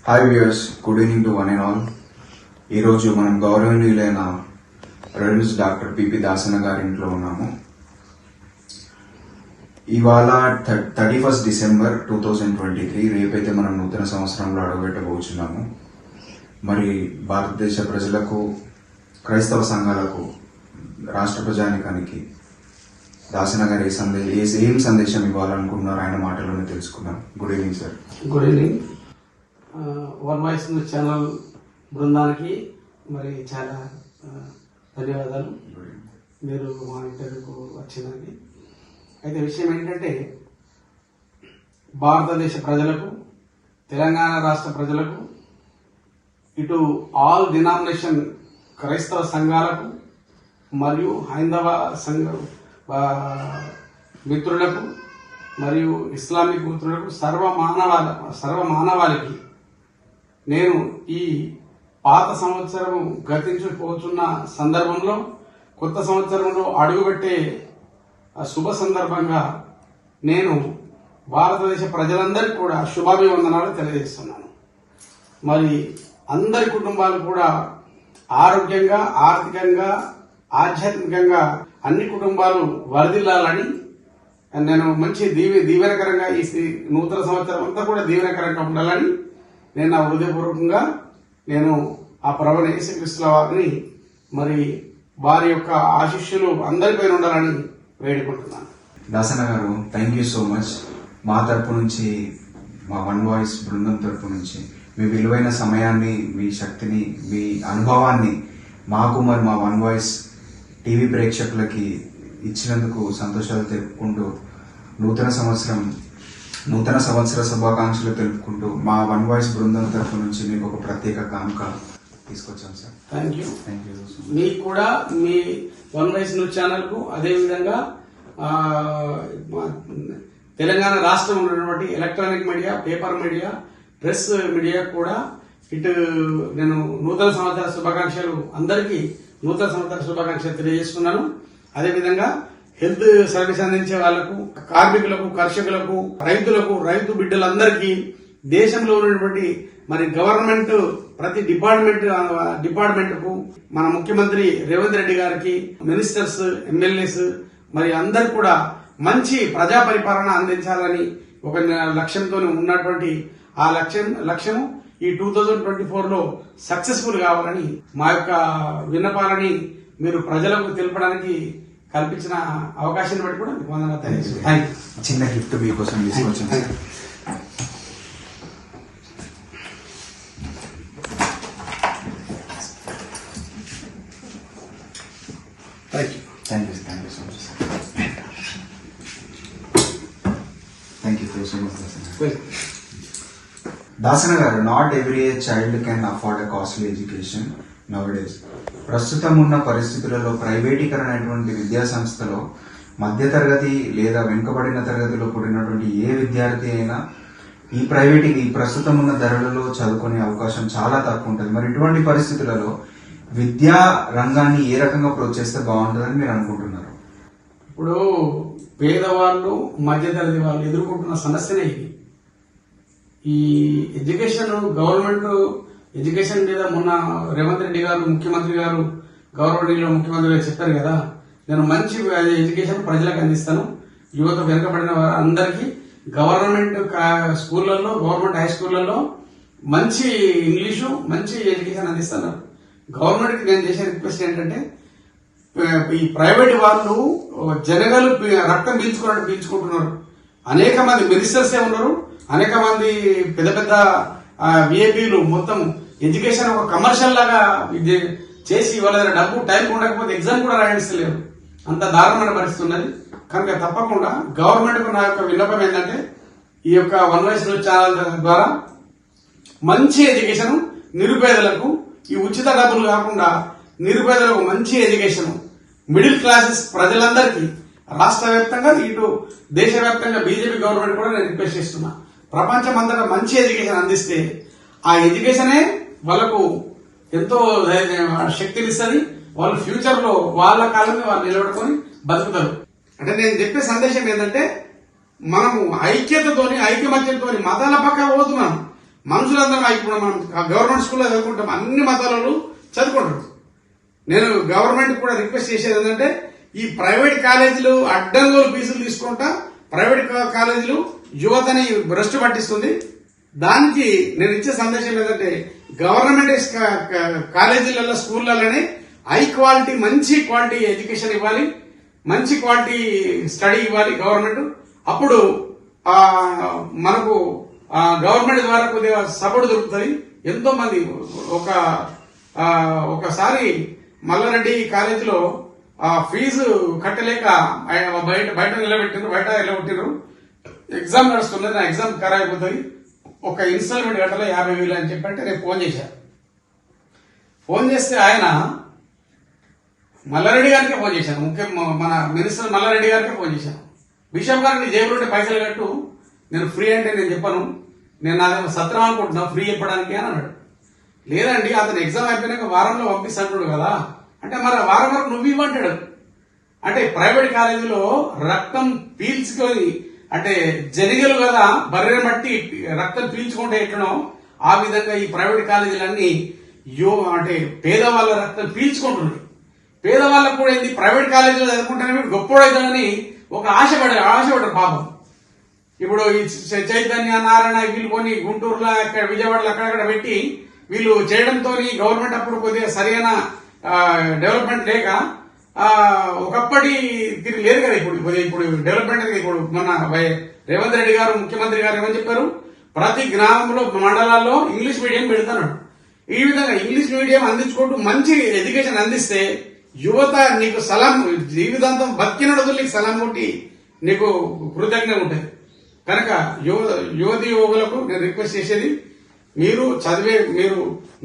Hi viewers, good evening to one and all. ఈరోజు మనం గౌరవనీయులైన రెవరెండ్ డాక్టర్ పిపి దాసన గారి ఇంట్లో ఉన్నాము. ఇవాళ 31 డిసెంబర్ 2023, రేపైతే మనం నూతన సంవత్సరంలో అడుగుపెట్టబోతున్నాము. మరి భారతదేశ ప్రజలకు, క్రైస్తవ సంఘాలకు, రాష్ట్ర ప్రజానికానికి దాసన గారు ఏం సందేశం ఇవ్వాలనుకుంటున్నారు ఆయన మాటల్లోనే తెలుసుకుందాం. Good evening sir. Good evening. One voice news channel బృందానికి మరి చాలా ధన్యవాదాలు మీరు మా ఇంటర్వ్యూకు వచ్చిందండి. అయితే విషయం ఏంటంటే, భారతదేశ ప్రజలకు, తెలంగాణ రాష్ట్ర ప్రజలకు, ఇటు ఆల్ డినామినేషన్ క్రైస్తవ సంఘాలకు మరియు హైందవ సంఘ మిత్రులకు మరియు ఇస్లామిక్ మిత్రులకు, సర్వమానవాళికి నేను ఈ పాత సంవత్సరం గతించిపోతున్న సందర్భంలో, కొత్త సంవత్సరంలో అడుగుపెట్టే శుభ సందర్భంగా నేను భారతదేశ ప్రజలందరికీ కూడా శుభాభివందనాలు తెలియజేస్తున్నాను. మరి అందరి కుటుంబాలు కూడా ఆరోగ్యంగా, ఆర్థికంగా, ఆధ్యాత్మికంగా అన్ని కుటుంబాలు వరదిల్లాలని నేను మంచి దీవెనకరంగా ఈ నూతన సంవత్సరం అంతా కూడా దీవెనకరంగా ఉండాలని నేను నా హృదయపూర్వకంగా నేను ఆ ప్రభువైన యేసుక్రీస్తు వారిని మరి వారి యొక్క ఆశీస్సులు అందరిపైన ఉండాలని వేడుకుంటున్నాను. దాసన గారు, థ్యాంక్ యూ సో మచ్. మా తరపు నుంచి, మా వన్ వాయిస్ బృందం తరపు నుంచి మీ విలువైన సమయాన్ని, మీ శక్తిని, మీ అనుభవాన్ని మాకు మరి మా వన్ వాయిస్ టీవీ ప్రేక్షకులకి ఇచ్చినందుకు సంతోషాలు తెలుపుకుంటూ, నూతన సంవత్సర శుభాకాంక్షలు తెలుపుకుంటూ మా వన్ వాయిస్ బృందం తరఫు నుంచి మీకు ఒక ప్రత్యేక కానుక తీసుకొచ్చాం సార్. Thank you. మీకు కూడా మీ వన్ వాయిస్ న్యూస్ ఛానల్ కు, అదేవిధంగా తెలంగాణ రాష్ట్రం ఉన్నటువంటి electronic media, paper media, press media కూడా ఇటు నేను నూతన సంవత్సర శుభాకాంక్షలు, అందరికీ నూతన సంవత్సర శుభాకాంక్షలు తెలియజేస్తున్నాను. అదేవిధంగా హెల్త్ సర్వీస్ అందించే వాళ్లకు, కార్మికులకు, కర్షకులకు, రైతులకు, రైతు బిడ్డలందరికీ, దేశంలో ఉన్నటువంటి మరి గవర్నమెంట్ ప్రతి డిపార్ట్మెంట్ కు, మన ముఖ్యమంత్రి రేవంత్ రెడ్డి గారికి, మినిస్టర్స్, ఎమ్మెల్యేస్ మరి అందరు కూడా మంచి ప్రజా పరిపాలన అందించాలని ఒక లక్ష్యంతో ఉన్నటువంటి ఆ లక్ష్యము ఈ 2024లో సక్సెస్ఫుల్ కావాలని మా యొక్క విన్నపాలని మీరు ప్రజలకు తెలపడానికి కల్పించిన అవకాశాన్ని బట్టి కూడా మీకు వందనాలు తెలియజేస్తున్నాను. చిన్న గిఫ్ట్ మీకోసం తీసుకొచ్చాను sir. Thank you so much sir. Thank you so much Dasana గారు. Not every child can afford a costly education nowadays. ప్రస్తుతం ఉన్న పరిస్థితులలో ప్రైవేటీకరణ అయినటువంటి విద్యా సంస్థలో మధ్యతరగతి లేదా వెనుకబడిన తరగతిలో పుట్టినటువంటి ఏ విద్యార్థి అయినా ఈ ప్రస్తుతం ఉన్న ధరలలో చదువుకునే అవకాశం చాలా తక్కువ ఉంటుంది. మరి ఇటువంటి పరిస్థితులలో విద్యా రంగాన్ని ఏ రకంగా ప్రోత్సహిస్తే బాగుంటుందని మీరు అనుకుంటున్నారు? ఇప్పుడు పేదవాళ్ళు, మధ్యతరగతి వాళ్ళు ఎదుర్కొంటున్న సమస్యనే ఇది. ఈ ఎడ్యుకేషన్, గవర్నమెంట్ ఎడ్యుకేషన్ మీద మొన్న రేవంత్ రెడ్డి గారు, ముఖ్యమంత్రి గారు, గౌరవనీయులు ముఖ్యమంత్రి గారు చెప్పారు కదా, నేను మంచి ఎడ్యుకేషన్ ప్రజలకు అందిస్తాను, యువత వెనుకబడిన అందరికీ గవర్నమెంట్ స్కూళ్లలో, గవర్నమెంట్ హై స్కూళ్లలో మంచి ఇంగ్లీషు, మంచి ఎడ్యుకేషన్ అందిస్తాను. గవర్నమెంట్ కి నేను చేసే రిక్వెస్ట్ ఏంటంటే, ఈ ప్రైవేట్ వాళ్ళు జనగలు రక్తం పీల్చుకుంటున్నారు. అనేక మంది మినిస్టర్సే ఉన్నారు, అనేక మంది పెద్ద పెద్ద విఐపీలు మొత్తం ఎడ్యుకేషన్ ఒక కమర్షియల్ లాగా చేసి వాళ్ళ దగ్గర డబ్బు, టైం ఉండకపోతే ఎగ్జామ్ కూడా రాయనిస్తలేరు. అంత దారుణమైన పరిస్థితి ఉన్నది. కనుక తప్పకుండా గవర్నమెంట్ కు నా యొక్క విన్నపం ఏంటంటే, ఈ యొక్క వన్ వాయిస్ న్యూస్ ఛానల్ ద్వారా మంచి ఎడ్యుకేషన్ నిరుపేదలకు, ఈ ఉచిత డబ్బులు కాకుండా నిరుపేదలకు మంచి ఎడ్యుకేషన్, మిడిల్ క్లాసెస్ ప్రజలందరికీ రాష్ట్ర వ్యాప్తంగా, ఇటు దేశవ్యాప్తంగా బీజేపీ గవర్నమెంట్ కూడా నేను రిక్వెస్ట్ చేస్తున్నా. ప్రపంచమంతటా మంచి ఎడ్యుకేషన్ అందిస్తే ఆ ఎడ్యుకేషనే వాళ్ళకు ఎంతో శక్తినిస్తుంది. వాళ్ళు ఫ్యూచర్ లో వాళ్ళ కాలంలో వాళ్ళు నిలబడుకొని బతుకుతారు. అంటే నేను చెప్పే సందేశం ఏంటంటే, మనము ఐక్యతతోని, ఐకమత్యంతో మతాల పక్క పోతున్నాం. మనుషులందరం ఇప్పుడు మనం గవర్నమెంట్ స్కూల్లో చదువుకుంటాం, అన్ని మతాలలో చదువుకుంటారు. నేను గవర్నమెంట్ కూడా రిక్వెస్ట్ చేసేది ఏంటంటే ఈ ప్రైవేట్ కాలేజీలు అడ్డంగోలు ఫీజులు తీసుకుంటా ప్రైవేట్ కాలేజీలు యువతని భ్రష్టు పట్టిస్తుంది. దానికి నేను ఇచ్చే సందేశం ఏంటంటే గవర్నమెంట్ కాలేజీలలో స్కూళ్ళలోనే హై క్వాలిటీ మంచి క్వాలిటీ ఎడ్యుకేషన్ ఇవ్వాలి, మంచి క్వాలిటీ స్టడీ ఇవ్వాలి గవర్నమెంట్. అప్పుడు మనకు గవర్నమెంట్ ద్వారా కొద్దిగా సపోర్ట్ దొరుకుతుంది. ఎంతో మంది ఒకసారి మల్లారెడ్డి కాలేజీలో ఫీజు కట్టలేక బయట నిలబెట్టినారు. ఎగ్జామ్ నడుస్తున్నది, నా ఎగ్జామ్ ఖరాబ్ అయిపోతుంది, ఒక ఇన్స్టాల్మెంట్ కట్టలో 50,000 అని చెప్పంటే నేను ఫోన్ చేశాను. ఫోన్ చేస్తే ఆయన మల్లారెడ్డి గారికే ఫోన్ చేశాను, ముఖ్యం మన మినిస్టర్ మల్లారెడ్డి గారికే ఫోన్ చేశాను. బిషప్ గారు నీ జేబులో ఉంటే పైసలు కట్టు, నేను ఫ్రీ అంటే నేను చెప్పను, నేను నాదేమో సత్రం అనుకుంటున్నా ఫ్రీ చెప్పడానికి అని అన్నాడు. లేదండి అతను ఎగ్జామ్ అయిపోయినాక వారంలో పంపిస్తాడు కదా అంటే, మరి వారం వరకు నువ్వు ఇవ్వంటాడు. అంటే ప్రైవేట్ కాలేజీలో రక్తం పీల్చుకొని అంటే జనిగలు కదా బర్రెని బట్టి రక్తం పీల్చుకుంటే ఎట్లనో ఆ విధంగా ఈ ప్రైవేట్ కాలేజీలన్నీ అంటే పేదవాళ్ళ రక్తం పీల్చుకుంటున్నాయి. పేదవాళ్ళకు కూడా ఏంది ప్రైవేట్ కాలేజీలో చదువుకుంటానే గొప్పడవుతాడని ఒక ఆశపడ్డారు పాపం. ఇప్పుడు ఈ చైతన్య నారాయణ వీళ్ళు కొని గుంటూరులో అక్కడ విజయవాడలో అక్కడక్కడ పెట్టి వీళ్ళు చేయడంతో గవర్నమెంట్ అప్పుడు కొద్దిగా సరైన డెవలప్మెంట్ లేక ఒకప్పటి తిరిగి లేదు కదా. ఇప్పుడు డెవలప్మెంట్ ఇప్పుడు మన రేవంత్ రెడ్డి గారు ముఖ్యమంత్రి గారు ఏమని చెప్పారు, ప్రతి గ్రామంలో మండలాల్లో ఇంగ్లీష్ మీడియం పెడతాడు. ఈ విధంగా ఇంగ్లీష్ మీడియం అందించుకుంటూ మంచి ఎడ్యుకేషన్ అందిస్తే యువత నీకు సలాం జీవితాంతం బతికినడుగులు నీకు సలాం కొట్టి నీకు కృతజ్ఞత ఉంటుంది. కనుక యువతి యువకులకు నేను రిక్వెస్ట్ చేసేది, మీరు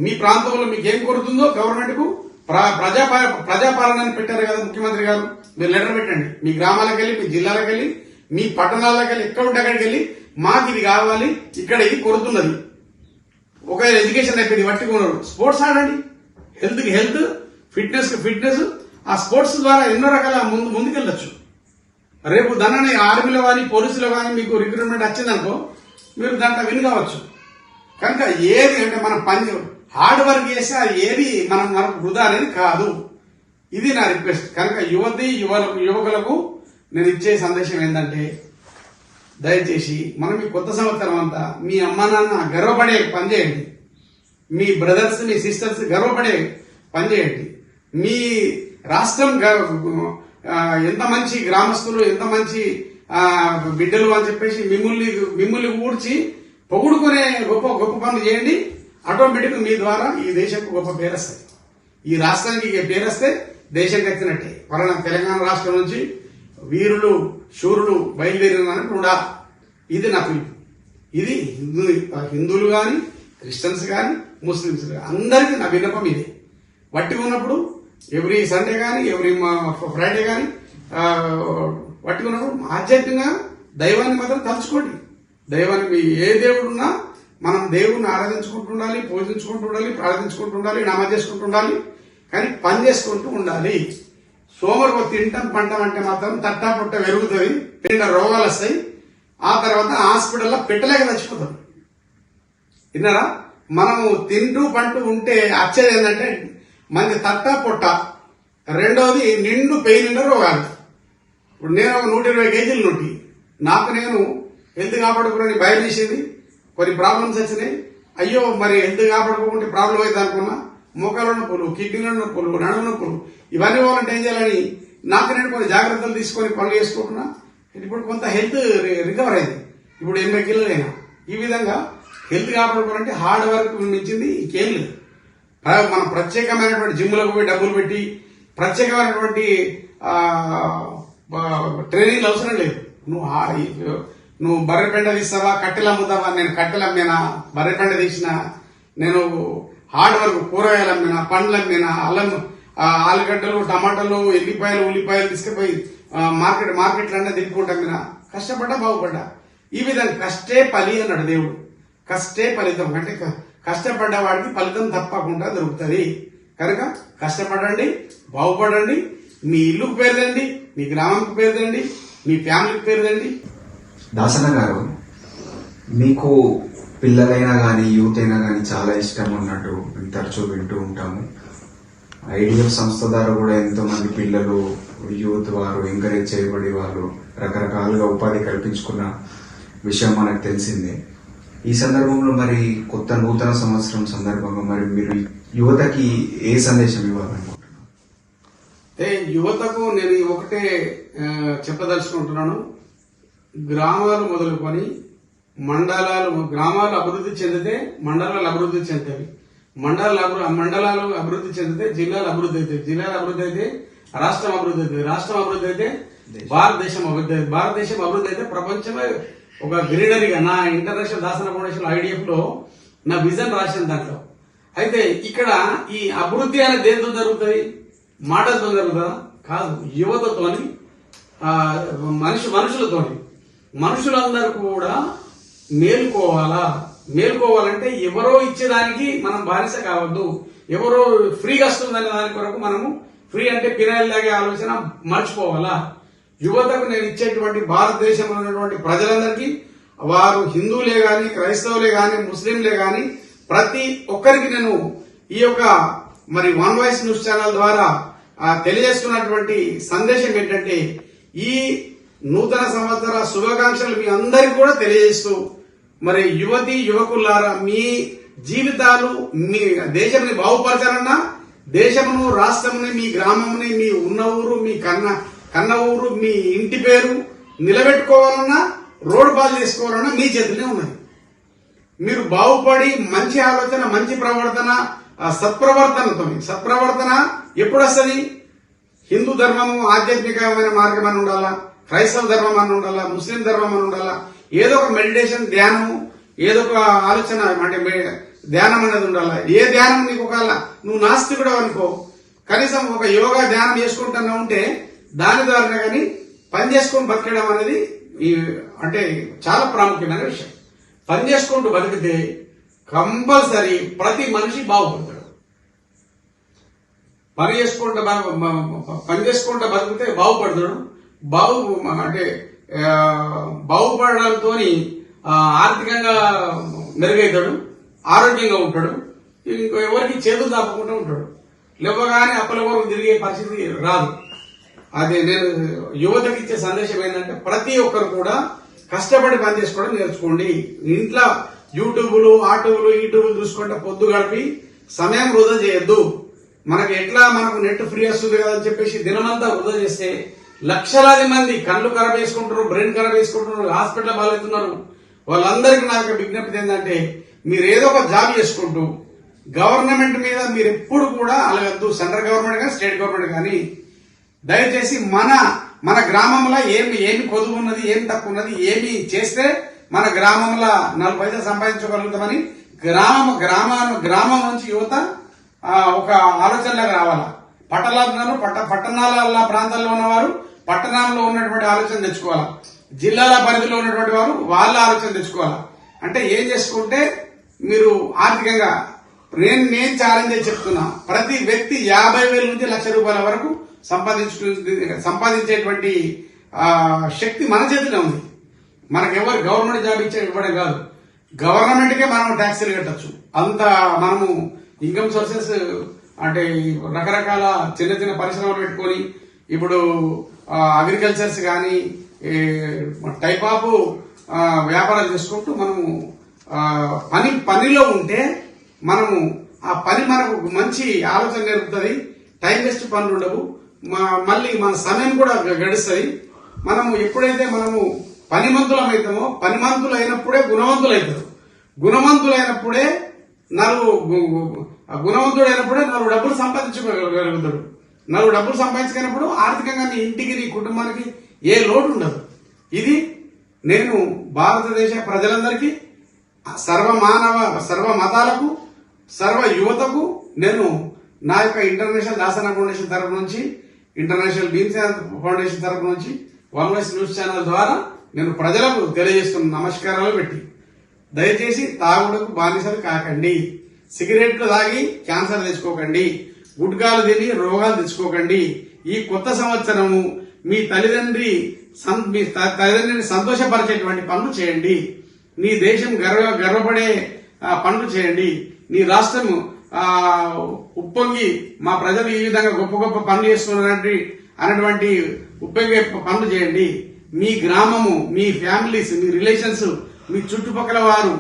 మీ ప్రాంతంలో మీకు ఏం కోరుతుందో గవర్నమెంట్ కు ప్రజాపాలన పెట్టారు కదా ముఖ్యమంత్రి గారు, మీరు లెటర్ పెట్టండి. మీ గ్రామాలకు వెళ్ళి, మీ జిల్లాలకు వెళ్ళి, మీ పట్టణాలకు వెళ్ళి, ఎక్కడ ఉంటే అక్కడికి వెళ్ళి మాకు ఇది కావాలి, ఇక్కడ ఇది కొడుతున్నది. ఒకవేళ ఎడ్యుకేషన్ అయిపోయింది పట్టుకున్నారు, స్పోర్ట్స్ ఆడండి, హెల్త్ కి హెల్త్, ఫిట్నెస్ కి ఫిట్నెస్. ఆ స్పోర్ట్స్ ద్వారా ఎన్నో రకాల ముందుకెళ్ళొచ్చు. రేపు దాన్ని ఆర్మీలో కానీ పోలీసులో కానీ మీకు రిక్రూట్మెంట్ వచ్చిందనుకో మీరు దాంట్లో విన్ కావచ్చు. కనుక ఏది అంటే మనం పని హార్డ్ వర్క్ చేస్తే అది ఏది మనకు వృధా అనేది కాదు. ఇది నా రిక్వెస్ట్. కనుక యువకులకు నేను ఇచ్చే సందేశం ఏంటంటే, దయచేసి మనం ఈ కొత్త సంవత్సరం అంతా మీ అమ్మ నాన్న గర్వపడే పని చేయండి, మీ బ్రదర్స్ మీ సిస్టర్స్ గర్వపడే పని చేయండి. మీ రాష్ట్రం ఎంత మంచి గ్రామస్తులు, ఎంత మంచి బిడ్డలు అని చెప్పేసి మిమ్మల్ని ఊడ్చి పొగుడుకునే గొప్ప పనులు చేయండి. ఆటోమేటిక్ మీ ద్వారా ఈ దేశంకు గొప్ప పేరు వస్తుంది. ఈ రాష్ట్రానికి పేరు వస్తే దేశంకి వచ్చినట్టే. పలానా తెలంగాణ రాష్ట్రం నుంచి వీరులు శూరులు బయలుదేరినట్టు ఉండాలి. ఇది నా పిలుపు. ఇది హిందువులు కానీ క్రిస్టియన్స్ కానీ ముస్లిమ్స్ కానీ అందరికీ నా విన్నపం ఇదే. వట్టి ఉన్నప్పుడు ఎవ్రీ సండే కానీ ఎవ్రీ ఫ్రైడే కానీ వట్టి ఉన్నప్పుడు ఆధ్యాత్మికంగా దైవాన్ని మాత్రం తలుచుకోండి. దైవాన్ని ఏ దేవుడు ఉన్నా మనం దేవుడిని ఆరాధించుకుంటూ ఉండాలి, పూజించుకుంటూ ఉండాలి, ప్రార్థించుకుంటూ ఉండాలి, నామ చేసుకుంటూ ఉండాలి. కానీ పని చేసుకుంటూ ఉండాలి. సోమరు తింటాం పంటం అంటే మాత్రం తట్టా పుట్ట పెరుగుతుంది, తింటే రోగాలు వస్తాయి. ఆ తర్వాత హాస్పిటల్లో పెట్టలేక చచ్చిపోతాం. విన్నారా? మనము తింటూ పంటూ ఉంటే వచ్చేది ఏంటంటే మనకి తట్టా పొట్ట, రెండవది నిండు పెయిన్ రోగాలు. ఇప్పుడు నేను 120 కేజీలు నొట్టి నాకు నేను హెల్త్ కాపాడుకుని భయం వేసింది. కొన్ని ప్రాబ్లమ్స్ వచ్చినాయి. అయ్యో మరి హెల్త్ కాపాడుకోకుంటే ప్రాబ్లం అవుతుంది అనుకున్నా. మోకాల నొప్పులు, కిడ్నీల నొప్పులు, నడుము నొప్పులు ఇవన్నీ పోవాలంటే ఏం చేయాలని నాకు నేను కొన్ని జాగ్రత్తలు తీసుకొని పనులు చేసుకుంటున్నా. ఇప్పుడు కొంత హెల్త్ రికవర్ అయింది. ఇప్పుడు 80 కిలోలు అయినా. ఈ విధంగా హెల్త్ కాపాడుకోవాలంటే హార్డ్ వర్క్ మించింది ఇంకేం లేదు. మనం ప్రత్యేకమైనటువంటి జిమ్లకు పోయి డబ్బులు పెట్టి ప్రత్యేకమైనటువంటి ట్రైనింగ్ అవసరం లేదు. నువ్వు బర్రెపెండ తీస్తావా, కట్టెలు అమ్ముతావా? నేను కట్టెలు అమ్మినా, బర్రెపెండ తీసిన, నేను హార్డ్ వర్క్ కూరగాయలు అమ్మినా, పండ్లు అమ్మినా, అల్లం ఆలుగడ్డలు టమాటాలు ఉల్లిపాయలు తీసుకుపోయి మార్కెట్లన్నా తిప్పుకుంటా అమ్మినా. కష్టపడ్డా బాగుపడ్డా. ఈ విధంగా కష్టే ఫలి అన్నాడు దేవుడు. కష్టే ఫలితం అంటే కష్టపడ్డ వాడికి ఫలితం తప్పకుండా దొరుకుతుంది. కనుక కష్టపడండి, బాగుపడండి, మీ ఇల్లుకు పేరుదండి, మీ గ్రామంకు పేరుదండి, మీ ఫ్యామిలీకి పేరుదండి. దాసన్న గారు, మీకు పిల్లలైనా కానీ యూత్ అయినా కానీ చాలా ఇష్టం అన్నట్టు తరచూ వింటూ ఉంటాము. ఐడిఎఫ్ సంస్థ ద్వారా కూడా ఎంతో మంది పిల్లలు యూత్ వారు ఎంకరేజ్ చేయబడి వాళ్ళు రకరకాలుగా ఉపాధి కల్పించుకున్న విషయం మనకు తెలిసిందే. ఈ సందర్భంలో మరి కొత్త నూతన సంవత్సరం సందర్భంగా మరి మీరు యువతకి ఏ సందేశం ఇవ్వాలనుకుంటున్నారు? యువతకు నేను ఒకటే చెప్పదలుచుకుంటున్నాను. గ్రామాలు మొదలుకొని గ్రామాలు అభివృద్ధి చెందితే మండలాలు అభివృద్ధి చెందుతాయి, మండలాలు అభివృద్ధి చెందితే జిల్లాలు అభివృద్ధి అవుతాయి, జిల్లాలు అభివృద్ధి అయితే రాష్ట్రం అభివృద్ధి అవుతుంది, రాష్ట్రం అభివృద్ధి అయితే భారతదేశం అభివృద్ధి అవుతుంది, భారతదేశం అభివృద్ధి అయితే ప్రపంచమే ఒక గ్రీనరీగా నా ఇంటర్నేషనల్ దాసన ఫౌండేషన్ ఐడిఎఫ్ లో నా విజన్ రాసిన దాంట్లో. అయితే ఇక్కడ ఈ అభివృద్ధి అనేది దేంతో జరుగుతుంది? మాటలతో జరుగుతుందా? కాదు, యువతతోని మనుషులతోని. మనుషులందరూ కూడా మేలుకోవాలంటే ఎవరో ఇచ్చేదానికి మనం బానిస కావద్దు. ఎవరో ఫ్రీగా వస్తుందనే దాని కొరకు మనము ఫ్రీ అంటే పినాయిల్ లాగే ఆలోచన మర్చిపోవాలా. యువతకు నేను ఇచ్చేటువంటి భారతదేశంలో ఉన్నటువంటి ప్రజలందరికీ, వారు హిందువులే గాని, క్రైస్తవులే గాని, ముస్లింలే గాని, ప్రతి ఒక్కరికి నేను ఈ యొక్క మరి వన్ వాయిస్ న్యూస్ ఛానల్ ద్వారా తెలియజేస్తున్నటువంటి సందేశం ఏంటంటే, ఈ నూతన సంవత్సర శుభాకాంక్షలు మీ అందరికీ కూడా తెలియజేస్తూ, మరి యువతి యువకులారా, మీ జీవితాలు మీ దేశాన్ని బాగుపరచాలన్నా, దేశమును రాష్ట్రముని మీ గ్రామముని మీ ఉన్న ఊరు మీ కన్న ఊరు మీ ఇంటి పేరు నిలబెట్టుకోవాలన్నా, రోడ్ బాల్ చేసుకోవాలన్నా మీ చేతిలో ఉన్నది. మీరు బాగుపడి మంచి ఆలోచన, మంచి ప్రవర్తన, సత్ప్రవర్తన ఎప్పుడు వస్తుంది? హిందూ ధర్మము ఆధ్యాత్మికమైన మార్గం అని ఉండాలా, క్రైస్తవ ధర్మం అని ఉండాలా, ముస్లిం ధర్మం అని ఉండాలా, ఏదో ఒక మెడిటేషన్ ధ్యానము, ఏదో ఒక ఆలోచన అంటే ధ్యానం అనేది ఉండాలా. ఏ ధ్యానం నీకు ఒకవేళ నువ్వు నాస్తికుడు అనుకో, కనీసం ఒక యోగా ధ్యానం చేసుకుంటున్నా ఉంటే దాని ద్వారా కానీ పని చేసుకొని బతకడం అనేది అంటే చాలా ప్రాముఖ్యమైన విషయం. పని చేసుకుంటూ బతికితే కంపల్సరీ ప్రతి మనిషి బాగుపడతాడు. పని చేసుకుంటూ బతికితే బాగుపడతాడు. అంటే బాగుపడడంతో ఆర్థికంగా మెరుగైతాడు, ఆరోగ్యంగా ఉంటాడు, ఇంకో ఎవరికి చేతులు దాపకుండా ఉంటాడు. లేవగానే అప్పల వరకు తిరిగే పరిస్థితి రాదు. అదే నేను యువతకి ఇచ్చే సందేశం ఏంటంటే, ప్రతి ఒక్కరు కూడా కష్టపడి పని చేసుకోవడం నేర్చుకోండి. ఇంట్లో యూట్యూబ్లు ఈట్యూబ్లు చూసుకుంటే పొద్దు గడిపి సమయం వృధా చేయొద్దు. మనకు నెట్ ఫ్రీ వస్తుంది కదా అని చెప్పేసి దినమంతా వృధా చేస్తే లక్షలాది మంది కళ్ళు ఖరాబ్ చేసుకుంటున్నారు, బ్రెయిన్ ఖరాబ్ చేసుకుంటున్నారు, హాస్పిటల్ బాగుతున్నారు. వాళ్ళందరికీ నాకు విజ్ఞప్తి ఏంటంటే, మీరు ఏదో ఒక జాబ్ చేసుకుంటూ గవర్నమెంట్ మీద మీరు ఎప్పుడు కూడా అలగద్దు. సెంట్రల్ గవర్నమెంట్ కానీ స్టేట్ గవర్నమెంట్ కానీ దయచేసి మన గ్రామంలో ఏమి కొదువు ఉన్నది, ఏం తక్కువ ఉన్నది, ఏమి చేస్తే మన గ్రామంలో 4 పైసలు సంపాదించగలుగుతామని గ్రామం నుంచి యువత ఒక ఆలోచనలోకి రావాలా. పట్టణాల ప్రాంతాల్లో ఉన్నవారు పట్టణంలో ఉన్నటువంటి ఆలోచన తెచ్చుకోవాలా, జిల్లాల పరిధిలో ఉన్నటువంటి వారు వాళ్ళ ఆలోచన తెచ్చుకోవాలా. అంటే ఏం చేసుకుంటే మీరు ఆర్థికంగా నేను ఛాలెంజ్ చేసి చెప్తున్నా, ప్రతి వ్యక్తి 50,000 నుంచి ₹1,00,000 వరకు సంపాదించేటువంటి శక్తి మన చేతిలో ఉంది. మనకెవరు గవర్నమెంట్ జాబ్ ఇవ్వడం కాదు, గవర్నమెంట్కే మనం ట్యాక్సీలు కట్టచ్చు. అంత మనము ఇన్కమ్ సోర్సెస్ అంటే రకరకాల చిన్న పరిశ్రమలు పెట్టుకొని ఇప్పుడు అగ్రికల్చర్స్ కానీ టైప్ ఆఫ్ వ్యాపారాలు చేసుకుంటూ మనము పనిలో ఉంటే మనము ఆ పని మనకు మంచి ఆలోచన నేర్పుతుంది, టైం వేస్ట్ పనులు ఉండవు, మళ్ళీ మన సమయం కూడా గడుస్తుంది. మనము ఎప్పుడైతే మనము పనిమంతులమైతామో, పనిమంతులు అయినప్పుడే గుణవంతులు అవుతారు. గుణవంతుడైనప్పుడే నలుగురు డబ్బులు సంపాదించుకోగలుగుతాడు. నలుగురు డబ్బులు సంపాదించుకున్నప్పుడు ఆర్థికంగా నీ ఇంటికి, నీ కుటుంబానికి ఏ లోటు ఉండదు. ఇది నేను భారతదేశ ప్రజలందరికీ, సర్వ మతాలకు, సర్వ యువతకు నేను నా యొక్క ఇంటర్నేషనల్ దాసన ఫౌండేషన్ తరపు నుంచి, ఇంటర్నేషనల్ భీమ్స్ ఫౌండేషన్ తరపు నుంచి వన్ వాయిస్ న్యూస్ ఛానల్ ద్వారా నేను ప్రజలకు తెలియజేస్తున్న నమస్కారాలు పెట్టి, దయచేసి తాగుడుకు బానిసలు కాకండి, సిగరెట్లు తాగి క్యాన్సర్ తెచ్చుకోకండి, గుట్కాలు తిని రోగాలు తెచ్చుకోకండి. ఈ కొత్త సంవత్సరము మీ తల్లిదండ్రిని సంతోషపరిచేటువంటి పనులు చేయండి. నీ దేశం గర్వపడే పనులు చేయండి. నీ రాష్ట్రం ఉప్పొంగి మా ప్రజలు ఈ విధంగా గొప్ప గొప్ప పనులు చేస్తున్నారు అనేటువంటి ఉప్పొంగే పనులు చేయండి. మీ గ్రామము, మీ ఫ్యామిలీస్, మీ రిలేషన్స్, మీ చుట్టుపక్కల వారు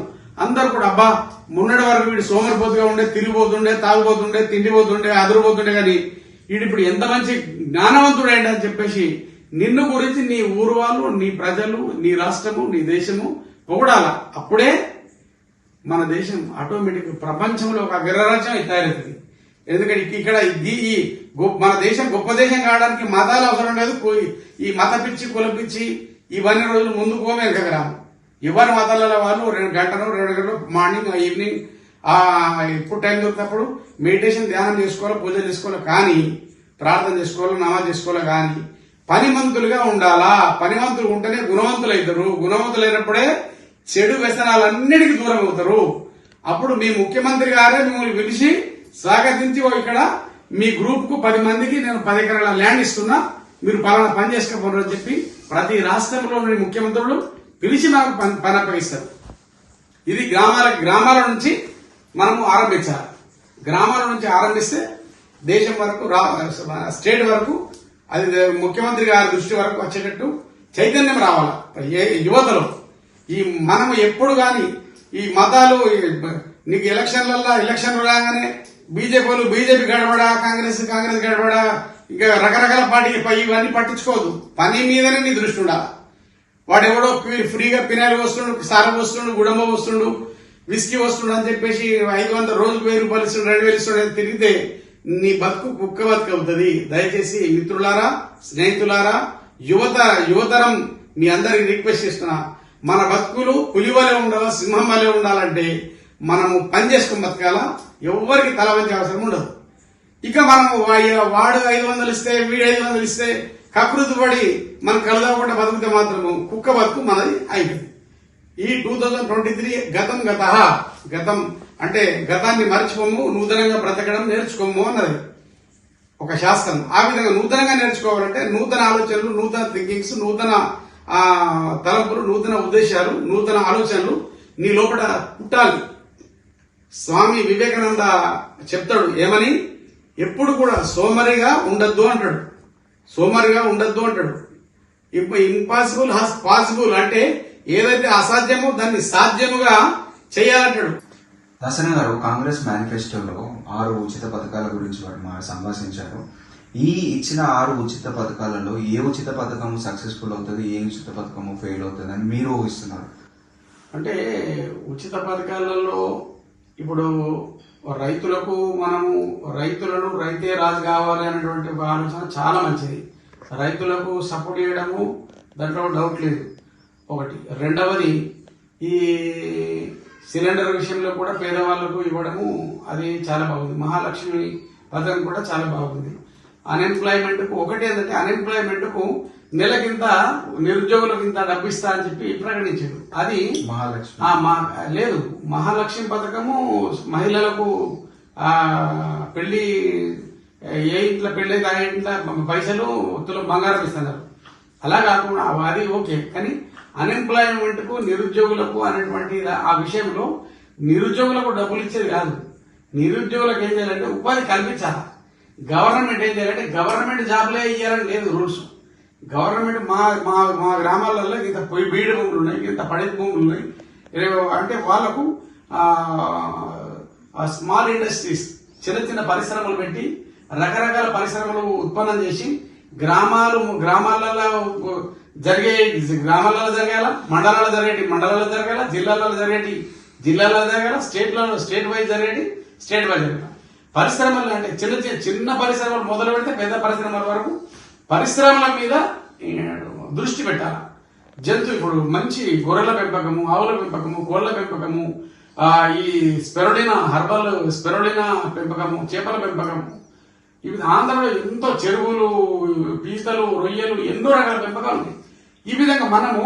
అందరు కూడా అబ్బా మొన్నటి వరకు వీడు సోమరిపోతుగా ఉండే, తిరిగిపోతుండే, తాగుపోతుండే, తిండిపోతుండే, అదురుపోతుండే కానీ వీడిప్పుడు ఎంత మంచి జ్ఞానవంతుడైండి అని చెప్పేసి నిన్ను గురించి నీ ఊరు వాళ్ళు, నీ ప్రజలు, నీ రాష్ట్రము, నీ దేశము పొగడాల. అప్పుడే మన దేశం ఆటోమేటిక్ ప్రపంచంలో ఒక అగ్రరాజ్యం తయారవుతుంది. ఎందుకంటే ఇక్కడ మన దేశం గొప్ప దేశం కావడానికి మతాలు అవసరం లేదు. ఈ మత పిచ్చి, కుల పిచ్చి ఇవన్నీ రోజులు ముందుకు పోమే ఎక్కగరాము. ఎవరి మతాలలో వాళ్ళు 2 గంటలు మార్నింగ్, ఈవినింగ్ ఎప్పుడు టైం దొరికినప్పుడు మెడిటేషన్, ధ్యానం చేసుకోవాలి, పూజలు చేసుకోవాలి, కానీ ప్రార్థన చేసుకోవాలి, నమాజ్ చేసుకోవాలి. కానీ పనిమంతులుగా ఉండాలా. పనిమంతులు ఉంటేనే గుణవంతులు అవుతారు. గుణవంతులైనప్పుడే చెడు వ్యసనాలన్నిటికీ దూరం అవుతారు. అప్పుడు మీ ముఖ్యమంత్రి గారే మిమ్మల్ని పిలిచి స్వాగతించి, ఇక్కడ మీ గ్రూప్ కు 10 మందికి నేను 10 ఎకరాల ల్యాండ్ ఇస్తున్నా, మీరు పలానా పని చేసుకోపోరు అని చెప్పి ప్రతి రాష్ట్రంలో ఉన్న ముఖ్యమంత్రులు పిలిచి మాకు పని అప్పగిస్తారు. ఇది గ్రామాల నుంచి మనము ఆరంభించాలి. గ్రామాల నుంచి ఆరంభిస్తే దేశం వరకు, స్టేట్ వరకు, అది ముఖ్యమంత్రి గారి దృష్టి వరకు వచ్చేటట్టు చైతన్యం రావాలా యువతలో. మనము ఎప్పుడు గాని ఈ మతాలు, నీకు ఎలక్షన్లు రాగానే బీజేపీ గడబడా, కాంగ్రెస్ గడబడా, ఇంకా రకరకాల పార్టీకి ఇవన్నీ పట్టించుకోవద్దు. పని మీదనే నీ దృష్టి ఉండాలి. వాడెవడో ఫ్రీగా పినాయిల్ వస్తుండు, సార వస్తుండు, గుడంబ వస్తుండు, విస్కీ వస్తుండు అని చెప్పేసి 500 రోజుకు 1000 రూపాయలు ఇస్తుండు, 2000 ఇస్తుండు అని తిరిగితే నీ బతుకు కుక్క బతుకు అవుతుంది. దయచేసి మిత్రులారా, స్నేహితులారా, యువతరం మీ అందరికి రిక్వెస్ట్ చేస్తున్నా, మన బతుకులు పులి వలె ఉండాలా, సింహం వలె ఉండాలంటే మనము పని చేసుకుని బతకాలా. ఎవరికి తల వంచే అవసరం ఉండదు. ఇక మనము వాడు 500 ఇస్తే, వీడు 500 ఇస్తే కకృతి పడి మనం కలదకుండా బతుకుతే మాత్రము కుక్క బతుకు మనది అయిపోయింది. ఈ 2023 గతం అంటే గతాన్ని మర్చిపోము, నూతనంగా బ్రతకడం నేర్చుకోము అన్నది ఒక శాస్త్రం. ఆ విధంగా నూతనంగా నేర్చుకోవాలంటే నూతన ఆలోచనలు, నూతన థింకింగ్స్, నూతన తలంపులు, నూతన ఉద్దేశాలు, నూతన ఆలోచనలు నీ లోపల పుట్టాలి. స్వామి వివేకానంద చెప్తాడు ఏమని, ఎప్పుడు కూడా సోమరిగా ఉండద్దు అంటాడు. ఇంపాసిబుల్ హాస్ పాసిబుల్ అంటే ఏదైతే అసాధ్యమో దాన్ని సాధ్యముగా చేయాలంటాడు. దాసన గారు కాంగ్రెస్ మేనిఫెస్టోలో 6 ఉచిత పథకాల గురించి వారు సంభాషించారు. ఈ ఇచ్చిన 6 ఉచిత పథకాలలో ఏ ఉచిత పథకం సక్సెస్ఫుల్ అవుతుంది, ఏ ఉచిత పథకము ఫెయిల్ అవుతుంది అని మీరు ఊహిస్తున్నారు? అంటే ఉచిత పథకాలలో ఇప్పుడు రైతులకు రైతే రాజు కావాలి అనేటువంటి ఆలోచన చాలా మంచిది. రైతులకు సపోర్ట్ చేయడము దాంట్లో డౌట్ లేదు. ఒకటి. రెండవది, ఈ సిలిండర్ విషయంలో కూడా పేదవాళ్లకు ఇవ్వడము అది చాలా బాగుంది. మహాలక్ష్మి పథకం కూడా చాలా బాగుంది. అన్ఎంప్లాయ్మెంట్ కు ఒకటి ఏంటంటే, అన్ఎంప్లాయ్మెంట్ కు నెలకింత నిరుద్యోగులకు ఇంత డబ్బిస్తా అని చెప్పి ప్రకటించారు. అది లేదు. మహాలక్ష్మి పథకము మహిళలకు పెళ్లి, ఏ ఇంట్లో పెళ్లి ఆ ఇంట్లో పైసలు బంగారం ఇస్తున్నారు. అలా కాకుండా అది ఓకే, కానీ అన్ఎంప్లాయ్మెంట్ కు, నిరుద్యోగులకు అనేటువంటి ఆ విషయంలో నిరుద్యోగులకు డబ్బులు ఇచ్చేది కాదు. నిరుద్యోగులకు ఏం చేయాలంటే ఉపాధి కల్పించాలి. గవర్నమెంట్ ఏం చేయాలంటే గవర్నమెంట్ జాబ్లే ఇవ్వాలని లేదు రూల్స్. గవర్నమెంట్ మా గ్రామాలలో ఇంత బీడు భూములు ఉన్నాయి, ఇంత పడిత భూములు ఉన్నాయి అంటే వాళ్లకు స్మాల్ ఇండస్ట్రీస్, చిన్న పరిశ్రమలు పెట్టి రకరకాల పరిశ్రమలు ఉత్పన్నం చేసి గ్రామాలలో జరగాల, మండలాల్లో జరగాల, జిల్లాలలో జరగాల, స్టేట్ వైజ్ జరగాల. పరిశ్రమలు అంటే చిన్న పరిశ్రమలు మొదలు పెడితే పెద్ద పరిశ్రమల వరకు పరిశ్రమల మీద దృష్టి పెట్టాలి. ఇప్పుడు మంచి గొర్రెల పెంపకము, ఆవుల పెంపకము, కోళ్ల పెంపకము, ఈ స్పెరోడినా పెంపకము, చేపల పెంపకము, ఇవి ఆంధ్రలో ఎంతో చెరువులు, పీతలు, రొయ్యలు, ఎన్నో రకాల పెంపకాలు ఉన్నాయి. ఈ విధంగా మనము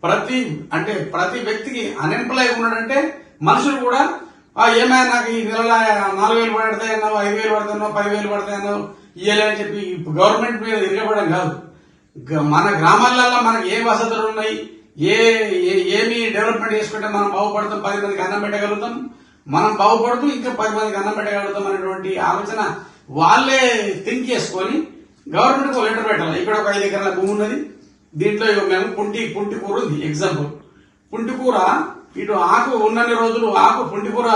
ప్రతి వ్యక్తికి అన్ఎంప్లాయ్ ఉన్నాడంటే మనుషులు కూడా ఏమైనా నాకు ఈ నెల 4000 పడతాయన్నావు, 5000 పడతాయన్నావు, 10,000 పడతాయన్నావు ఇయ్యాలని చెప్పి గవర్నమెంట్ మీద తిరగబడడం కాదు. మన గ్రామాలలో మనకు ఏ వసతులు ఉన్నాయి, ఏమి డెవలప్మెంట్ చేసుకుంటే మనం బాగుపడతాం, 10 మందికి అన్నం పెట్టగలుగుతాం, మనం బాగుపడుతూ ఇంకా 10 మందికి అన్నం పెట్టగలుగుతాం అనేటువంటి ఆలోచన వాళ్ళే థింక్ చేసుకొని గవర్నమెంట్ కు లెటర్ పెట్టాలి. ఇక్కడ ఒక 5 ఎకరాల భూమి ఉన్నది, దీంట్లో మేము పుంటి కూర ఉంది. ఎగ్జాంపుల్, పుంటి కూర ఇటు ఆకు ఉన్నన్ని రోజులు ఆకు పుంటి కూర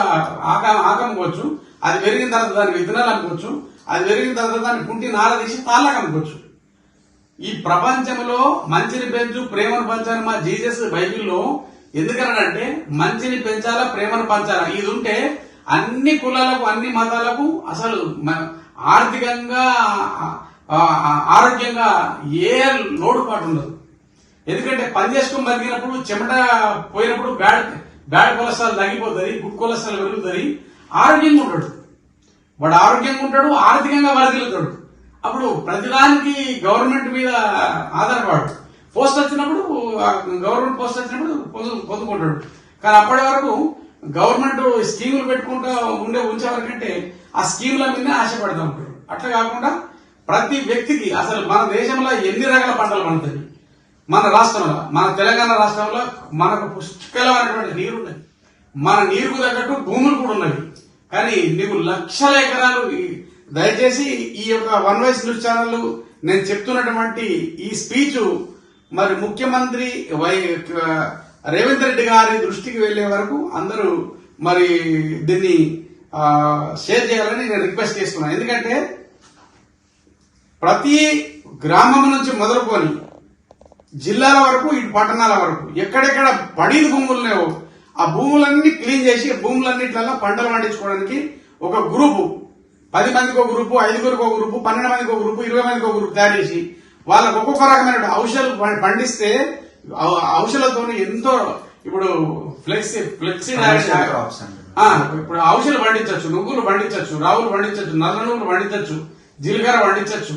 ఆకు అమ్ముకోవచ్చు, అది పెరిగిన తర్వాత దాని విత్తనాలు అమ్ముకోవచ్చు, అది పెరిగిన తర్వాత దాన్ని పుంటి నార తీసి తాళ్ళకు అమ్ముకోవచ్చు. ఈ ప్రపంచంలో మంచిని పెంచు ప్రేమను పంచాలి మా జీసస్ బైబిల్లో ఎందుకనంటే మంచిని పెంచాలా ప్రేమను పంచాలా. ఇది ఉంటే అన్ని కులాలకు అన్ని మతాలకు అసలు ఆర్థికంగా ఆరోగ్యంగా ఏ లోటుపాటు ఉండదు. ఎందుకంటే పని చేసుకుని బతికినప్పుడు చెమట పోయినప్పుడు బ్యాడ్ కొలెస్ట్రాల్ తగ్గిపోతుంది, గుడ్ కొలెస్ట్రాల్ పెరుగుతుంది, ఆరోగ్యంగా ఉంటాడు. వాడు ఆరోగ్యంగా ఉంటాడు, ఆర్థికంగా వరదిల్లుతాడు. అప్పుడు ప్రతిదానికి గవర్నమెంట్ మీద ఆధారపడు. పోస్ట్ వచ్చినప్పుడు గవర్నమెంట్ పోస్ట్ వచ్చినప్పుడు పొందుకుంటాడు. కానీ అప్పటి వరకు గవర్నమెంట్ స్కీములు పెట్టుకుంటూ ఉంచే వరకంటే ఆ స్కీముల మీద ఆశపడతా ఉంటాడు. అట్లా కాకుండా ప్రతి వ్యక్తికి అసలు మన దేశంలో ఎన్ని రకాల పంటలు పండుతాయి. మన రాష్ట్రంలో, మన తెలంగాణ రాష్ట్రంలో మనకు పుష్కలమైనటువంటి నీరు ఉన్నది, మన నీరుకు తగ్గట్టు భూములు కూడా ఉన్నవి. కానీ నీకు లక్షల ఎకరాలు. దయచేసి ఈ యొక్క వన్ వాయిస్ న్యూస్ ఛానల్ నేను చెప్తున్నటువంటి ఈ స్పీచ్ మరి ముఖ్యమంత్రి రేవంత్ రెడ్డి గారి దృష్టికి వెళ్లే వరకు అందరూ మరి దీన్ని షేర్ చేయాలని నేను రిక్వెస్ట్ చేస్తున్నాను. ఎందుకంటే ప్రతి గ్రామం నుంచి మొదలుకొని జిల్లాల వరకు ఇటు పట్టణాల వరకు ఎక్కడెక్కడ బడీలు భూములు ఉన్నాయో ఆ భూములన్నీ క్లీన్ చేసి భూములన్నిట్లలో పంటలు పండించుకోవడానికి ఒక గ్రూపు, 10 మందికి ఒక గ్రూపు, 5గురికి ఒక గ్రూపు, 12 మందికి ఒక గ్రూపు, 20 మందికి ఒక గ్రూప్ తయారు చేసి వాళ్ళకు ఒక్కొక్క రకమైన ఔషధాలు పండిస్తే ఔషధాలతో ఎంతో ఇప్పుడు ఫ్లెక్సీ ఇప్పుడు ఔషధాలు పండించవచ్చు, నువ్వులు పండించవచ్చు, రావులు పండించవచ్చు, నల్ల నువ్వులు పండించవచ్చు, జీలకర్ర పండించవచ్చు,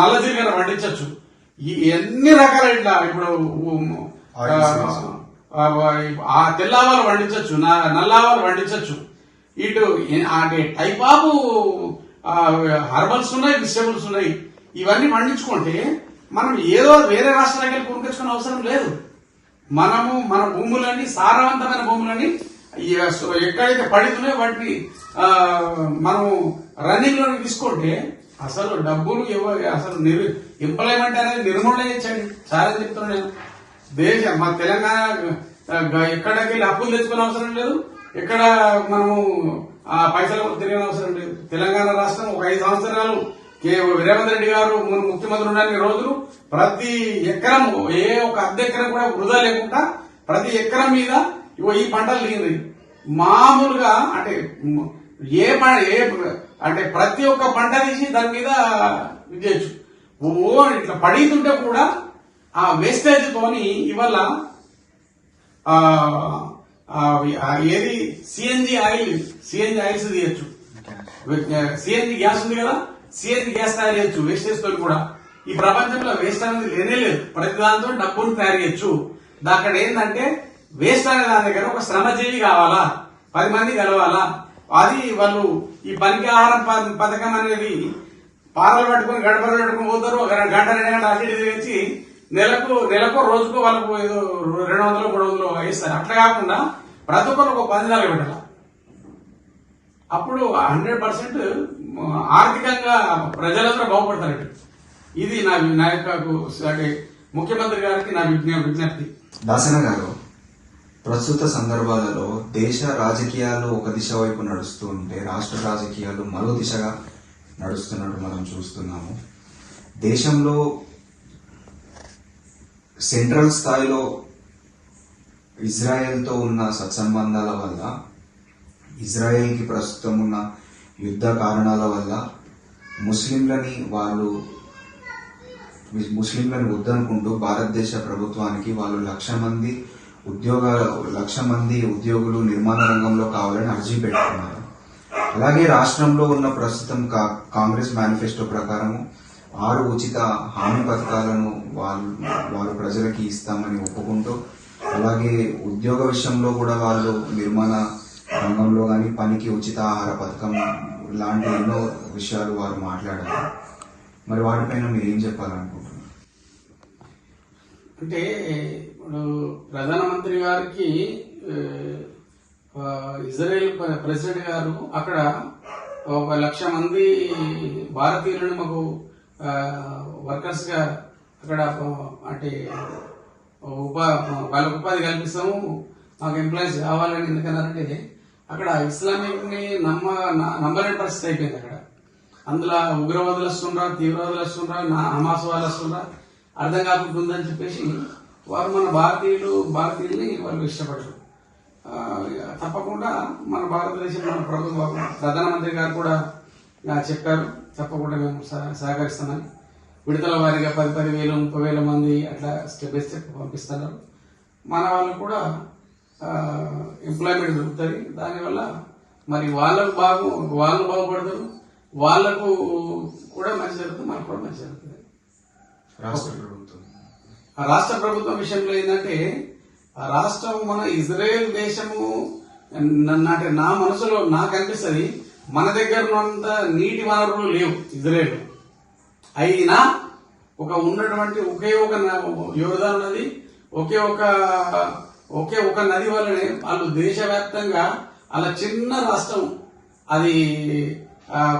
నల్ల జీలకర్ర పండించవచ్చు. ఎన్ని రకాల ఇట్లా ఇప్పుడు తెల్లావాలు పండించవచ్చు, నల్లావాలు పండించవచ్చు. ఇటు అంటే టైప్ ఆఫ్ హర్బల్స్ ఉన్నాయి, వెజిటబుల్స్ ఉన్నాయి. ఇవన్నీ పండించుకుంటే మనం ఏదో వేరే రాష్ట్రాలకు వెళ్ళి కొనుకొచ్చుకునే అవసరం లేదు. మనము మన భూములన్నీ సారవంతమైన భూములని ఎక్కడైతే పడుతున్నాయో వాటిని మనం రన్నింగ్ లోకి తీసుకుంటే అసలు డబ్బులు అసలు ఎంప్లాయ్మెంట్ అనేది నిర్మూలన చేయండి. చాలా చెప్తున్నాను నేను. దేశం మన తెలంగాణ ఎక్కడికి వెళ్ళి అప్పులు తెచ్చుకునే అవసరం లేదు, ఎక్కడ మనము పైసలు తిరిగిన అవసరం లేదు. తెలంగాణ రాష్ట్రం ఒక 5 సంవత్సరాలు రేవంత్ రెడ్డి గారు ముఖ్యమంత్రి ఉండని రోజులు ప్రతి ఎకరం ఏ ఒక అర్ధ ఎకరం కూడా వృధా లేకుండా ప్రతి ఎకరం మీద ఈ పంటలు దిగింది. మామూలుగా అంటే అంటే ప్రతి ఒక్క పంట తీసి దాని మీద చేయొచ్చు. ఇట్లా పడుతుంటే కూడా ఆ వేస్టేజ్ తోని ఇవాళ ఏది సిఎన్జి ఆయిల్స్ తీయచ్చు, సిఎన్జి గ్యాస్ ఉంది కదా, సిఎన్జి గ్యాస్ తయారు చేయొచ్చు వేస్టేజ్ తో కూడా. ఈ ప్రపంచంలో వేస్ట్ అనేది లేనే లేదు. ప్రతి దాంతో డబ్బును తయారు చేయొచ్చు. అక్కడ ఏంటంటే వేస్ట్ అనే దాని దగ్గర ఒక శ్రమజీవి కావాలా, 10 మంది కలవాలా. అది వాళ్ళు ఈ పనికి ఆహారం పథకం అనేది పారలు పట్టుకుని గడపలు పట్టుకుని పోతారు. ఒక గంట 2 గంటలు అటు ఇటు తెచ్చి నెలకు రోజుకు వాళ్ళకు ఏదో 200 300 వేస్తారు. అట్లా కాకుండా ప్రతి ఒక్కరు ఒక 10 నెలలు పెట్టాలి. అప్పుడు 100% ఆర్థికంగా ప్రజలందరూ బాగుపడతారు. ఇది నా యొక్క ముఖ్యమంత్రి గారికి నా విజ్ఞప్తి. దాసన గారు, ప్రస్తుత సందర్భాలలో దేశ రాజకీయాలు ఒక దిశ వైపు నడుస్తూ ఉంటే రాష్ట్ర రాజకీయాలు మరో దిశగా నడుస్తున్నట్టు మనం చూస్తున్నాము. దేశంలో సెంట్రల్ స్థాయిలో ఇజ్రాయెల్తో ఉన్న సత్సంబంధాల వల్ల, ఇజ్రాయెల్కి ప్రస్తుతం ఉన్న యుద్ధ కారణాల వల్ల ముస్లింలని వద్దనుకుంటూ భారతదేశ ప్రభుత్వానికి వాళ్ళు 1,00,000 మంది ఉద్యోగులు నిర్మాణ రంగంలో కావాలని అర్జీ పెట్టుకున్నారు. అలాగే రాష్ట్రంలో ఉన్న ప్రస్తుతం కాంగ్రెస్ మేనిఫెస్టో ప్రకారము 6 ఉచిత హామీ పథకాలను వారు ప్రజలకి ఇస్తామని ఒప్పుకుంటూ, అలాగే ఉద్యోగ విషయంలో కూడా వాళ్ళు నిర్మాణ రంగంలో కానీ పనికి ఉచిత ఆహార పథకం లాంటి ఎన్నో విషయాలు వారు మాట్లాడారు. మరి వాటిపైన మీరు ఏం చెప్పాలనుకుంటున్నారు? అంటే ఇప్పుడు ప్రధానమంత్రి గారికి ఇజ్రాయెల్ ప్రెసిడెంట్ గారు అక్కడ 1,00,000 మంది భారతీయులను మాకు వర్కర్స్ గా అక్కడ అంటే వాళ్ళకు ఉపాధి కల్పిస్తాము, మాకు ఎంప్లాయీస్ కావాలని ఎందుకన్నారంటే అక్కడ ఇస్లామిక్ ని నమ్మలేని పరిస్థితి అయిపోయింది. అక్కడ అందులో ఉగ్రవాదులు వస్తుండ్రా, తీవ్రవాదులు వస్తుండ్రా, హమాస్ వాళ్ళు వస్తుండ్రా అర్థం కాకుంటుందని చెప్పేసి వారు మన భారతీయుల్ని వాళ్ళు ఇష్టపడరు. తప్పకుండా మన భారతదేశం మన ప్రభుత్వం ప్రధానమంత్రి గారు కూడా చెప్పారు, తప్పకుండా మేము సహకరిస్తామని. విడతల వారీగా 10,000 30,000 మంది అట్లా స్టెప్ బై స్టెప్ పంపిస్తున్నారు. మన వాళ్ళు కూడా ఎంప్లాయ్మెంట్ దొరుకుతుంది. దానివల్ల మరి వాళ్ళు బాగుపడతారు, వాళ్లకు కూడా మంచి జరుగుతుంది, మనకు కూడా మంచి జరుగుతుంది. రాష్ట్ర ప్రభుత్వం విషయంలో ఏంటంటే ఆ రాష్ట్రం మన ఇజ్రాయెల్ దేశము అంటే నా మనసులో నాకు అనిపిస్తుంది మన దగ్గర ఉన్నంత నీటి వనరులు లేవు ఇజ్రాయెల్. అయినా ఉన్నటువంటి ఒకే ఒక యోర్దాను నది, ఒకే ఒక నది వల్లనే వాళ్ళు దేశవ్యాప్తంగా అలా చిన్న రాష్ట్రం అది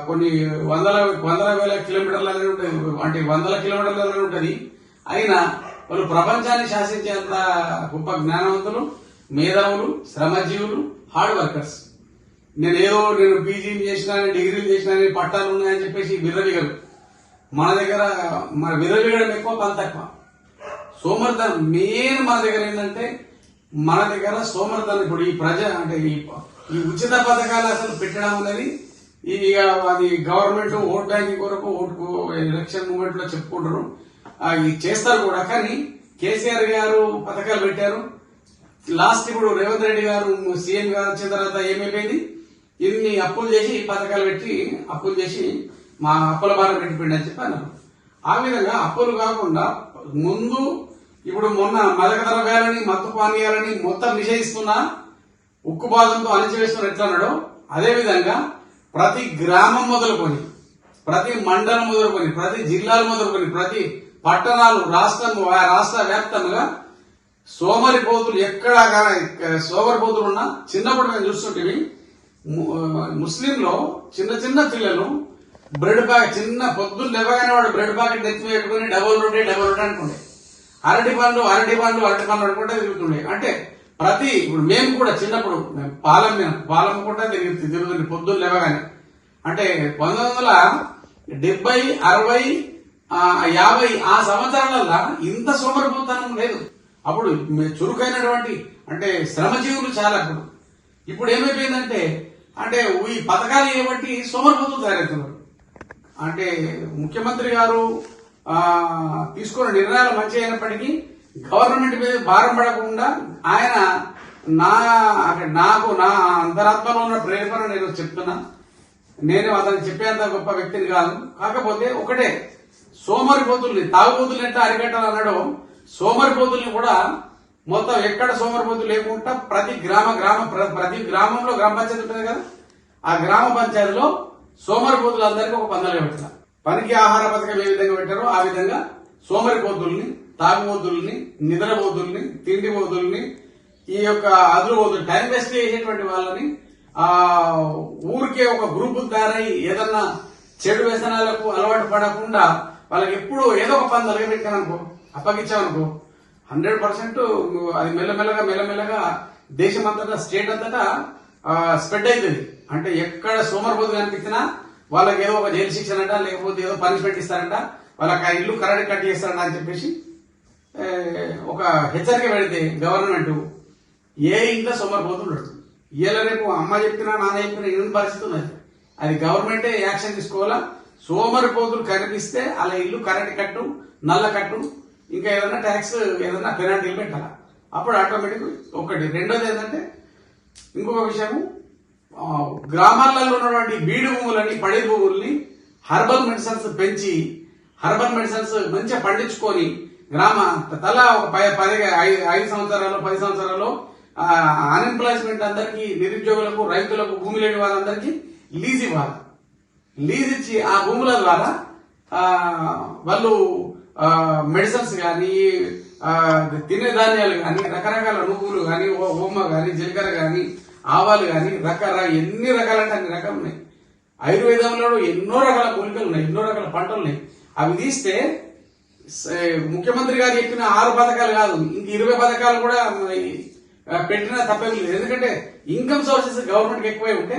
కొన్ని వందల వేల కిలోమీటర్లనే ఉంటుంది, అంటే 100 కిలోమీటర్లనే ఉంటుంది. అయినా వాళ్ళు ప్రపంచాన్ని శాసించేంత గొప్ప జ్ఞానవంతులు, మేధావులు, శ్రమజీవులు, హార్డ్ వర్కర్స్. నేను పీజీలు చేసినా, డిగ్రీలు చేసినా, పట్టాలు ఉన్నాయని చెప్పేసి విర్రవిగరు. మన దగ్గర మన విర్రవిగడం ఎక్కువ, పని తక్కువ. సోమర్థనం మెయిన్ మన దగ్గర ఏంటంటే మన దగ్గర సోమర్థనం. ఇప్పుడు ఈ అంటే ఈ ఉచిత పథకాలు అసలు పెట్టడం అనేది అది గవర్నమెంట్ ఓట్ బ్యాంకింగ్ కొరకు ఓటుకు ఎలక్షన్ మూమెంట్ లో చెప్పుకుంటారు, ఇది చేస్తారు కూడా. కానీ కేసీఆర్ గారు పథకాలు పెట్టారు. లాస్ట్ ఇప్పుడు రేవంత్ రెడ్డి గారు సీఎం గారు వచ్చిన తర్వాత ఏమైపోయింది, ఇన్ని అప్పులు చేసి పథకాలు పెట్టి అప్పులు చేసి మా అప్పుల భారం పెట్టిపోయింది అని చెప్పి అన్నారు. ఆ విధంగా అప్పులు కాకుండా ముందు ఇప్పుడు మొన్న మదక ద్రవ్యాలని, మత్తు పానీయాలని మొత్తం నిషేధిస్తున్నా, ఉక్కుపాదంతో అణిచివేస్తున్న ఎట్లా అన్నాడో అదేవిధంగా ప్రతి గ్రామం మొదలుకొని, ప్రతి మండలం మొదలుకొని, ప్రతి జిల్లాలు మొదలుకొని, ప్రతి పట్టణాలు రాష్ట్ర వ్యాప్తంగా సోమరిపోతులు ఎక్కడ సోమరిపోతులు ఉన్నా, చిన్నప్పుడు మేము చూస్తుంటే ముస్లింలో చిన్న పిల్లలు బ్రెడ్ ప్యాకెట్ చిన్న పొద్దున్న లేవగానే వాడు బ్రెడ్ ప్యాకెట్ ఎత్తి పెట్టుకుని డబుల్ రొట్టె అనుకుంటే, అరటి పండ్లు అనుకుంటే తిరుగుతుండే. అంటే ఇప్పుడు మేము కూడా చిన్నప్పుడు పాలం కూడా తిరుగుతుంది పొద్దున్న లేవగానే. అంటే 1970, 60, 50 ఆ సంవత్సరాలలో ఇంత సోమరిపోతనం లేదు. అప్పుడు చురుకైనటువంటి అంటే శ్రమజీవులు చాలా. ఇప్పుడు ఏమైపోయిందంటే ఈ పథకాలు ఏబట్టి సోమరిపోతులు తయారవుతున్నారు. అంటే ముఖ్యమంత్రి గారు తీసుకున్న నిర్ణయాలు మంచి అయినప్పటికీ గవర్నమెంట్ మీద భారం పడకుండా ఆయన నాకు నా అంతరాత్మలో ఉన్న ప్రేరణ నేను చెప్తున్నా. నేను అతనికి చెప్పేంత గొప్ప వ్యక్తిని కాదు. కాకపోతే ఒకటే, సోమరిపోతుల్ని తాగుబోతుల్ని ఎట్లా అరికట్టాలన్నాడో సోమరిపోతుల్ని కూడా మొత్తం ఎక్కడ సోమరిపోతులు లేకుండా ప్రతి గ్రామంలో గ్రామ పంచాయతీ ఉంటుంది కదా, ఆ గ్రామ పంచాయతీలో సోమరిపోతులందరికీ ఒక పందాలు పెట్టారు. పనికి ఆహార పథకం ఏ విధంగా పెట్టారో ఆ విధంగా సోమరిపోతుల్ని, తాగుబోతుల్ని, నిద్రబోతుల్ని, తిండిబోతుల్ని, ఈ యొక్క అదురుబోతులు, టైం వేస్ట్ చేసేటువంటి వాళ్ళని ఊరికే ఒక గ్రూప్ తయారై ఏదన్నా చెడు వ్యసనాలకు అలవాటు పడకుండా వాళ్ళకి ఎప్పుడు ఏదో ఒక పని తలగబెట్టామనుకో, అప్పగించామనుకో 100% అది మెల్లమెల్లగా దేశమంతటా, స్టేట్ అంతటా స్ప్రెడ్ అవుతుంది. అంటే ఎక్కడ సోమరిపోతు కనిపించినా వాళ్ళకి ఏదో ఒక జైలు శిక్ష అంట, లేకపోతే ఏదో పనిష్మెంట్ ఇస్తారంట, వాళ్ళకి ఆ ఇల్లు కరెంట్ కట్ చేస్తారంట అని చెప్పేసి ఒక హెచ్చరిక పెడితే గవర్నమెంట్ ఏ ఇంట్లో సోమరిపోతుండడు. ఇలా రేపు అమ్మ చెప్పినా నాన్న చెప్పినా ఇన్ని పరిస్థితి ఉన్నది. అది గవర్నమెంటే యాక్షన్ తీసుకోవాలా. సోమరిపోతులు కనిపిస్తే అలా ఇల్లు కరెంట్ కట్టు, నల్ల కట్టు, ఇంకా ఏదైనా ట్యాక్స్, ఏదైనా పెనాల్టీలు పెట్టాలా. అప్పుడు ఆటోమేటిక్ ఒకటి. రెండోది ఏంటంటే ఇంకొక విషయం, గ్రామాలలో ఉన్నటువంటి బీడు భూములని, పడి భూముల్ని హర్బల్ మెడిసిన్స్ పెంచి, హర్బల్ మెడిసిన్స్ మంచిగా పండించుకొని తలా ఒక 5 సంవత్సరాలు 10 సంవత్సరాలు అన్ఎంప్లాయ్మెంట్ అందరికీ, నిరుద్యోగులకు, రైతులకు, భూమి లేని వాళ్ళందరికీ లీజ్ ఇవ్వాలి. లీజ్ ఇచ్చి ఆ భూముల ద్వారా వాళ్ళు మెడిసిన్స్ కానీ తినే ధాన్యాలు కానీ రకరకాల నువ్వులు కానీ ఓమ కానీ జీలకర్ర కానీ ఆవాలు కానీ ఎన్ని రకాలంటే అన్ని రకాలు ఉన్నాయి. ఆయుర్వేదంలో ఎన్నో రకాల మూలికలు ఉన్నాయి, ఎన్నో రకాల పంటలు ఉన్నాయి. అవి తీస్తే ముఖ్యమంత్రి గారు చెప్పిన 6 పథకాలు కాదు, ఇంక 20 పథకాలు కూడా పెట్టినా తప్పేం లేదు. ఎందుకంటే ఇన్కమ్ సోర్సెస్ గవర్నమెంట్కి ఎక్కువై ఉంటే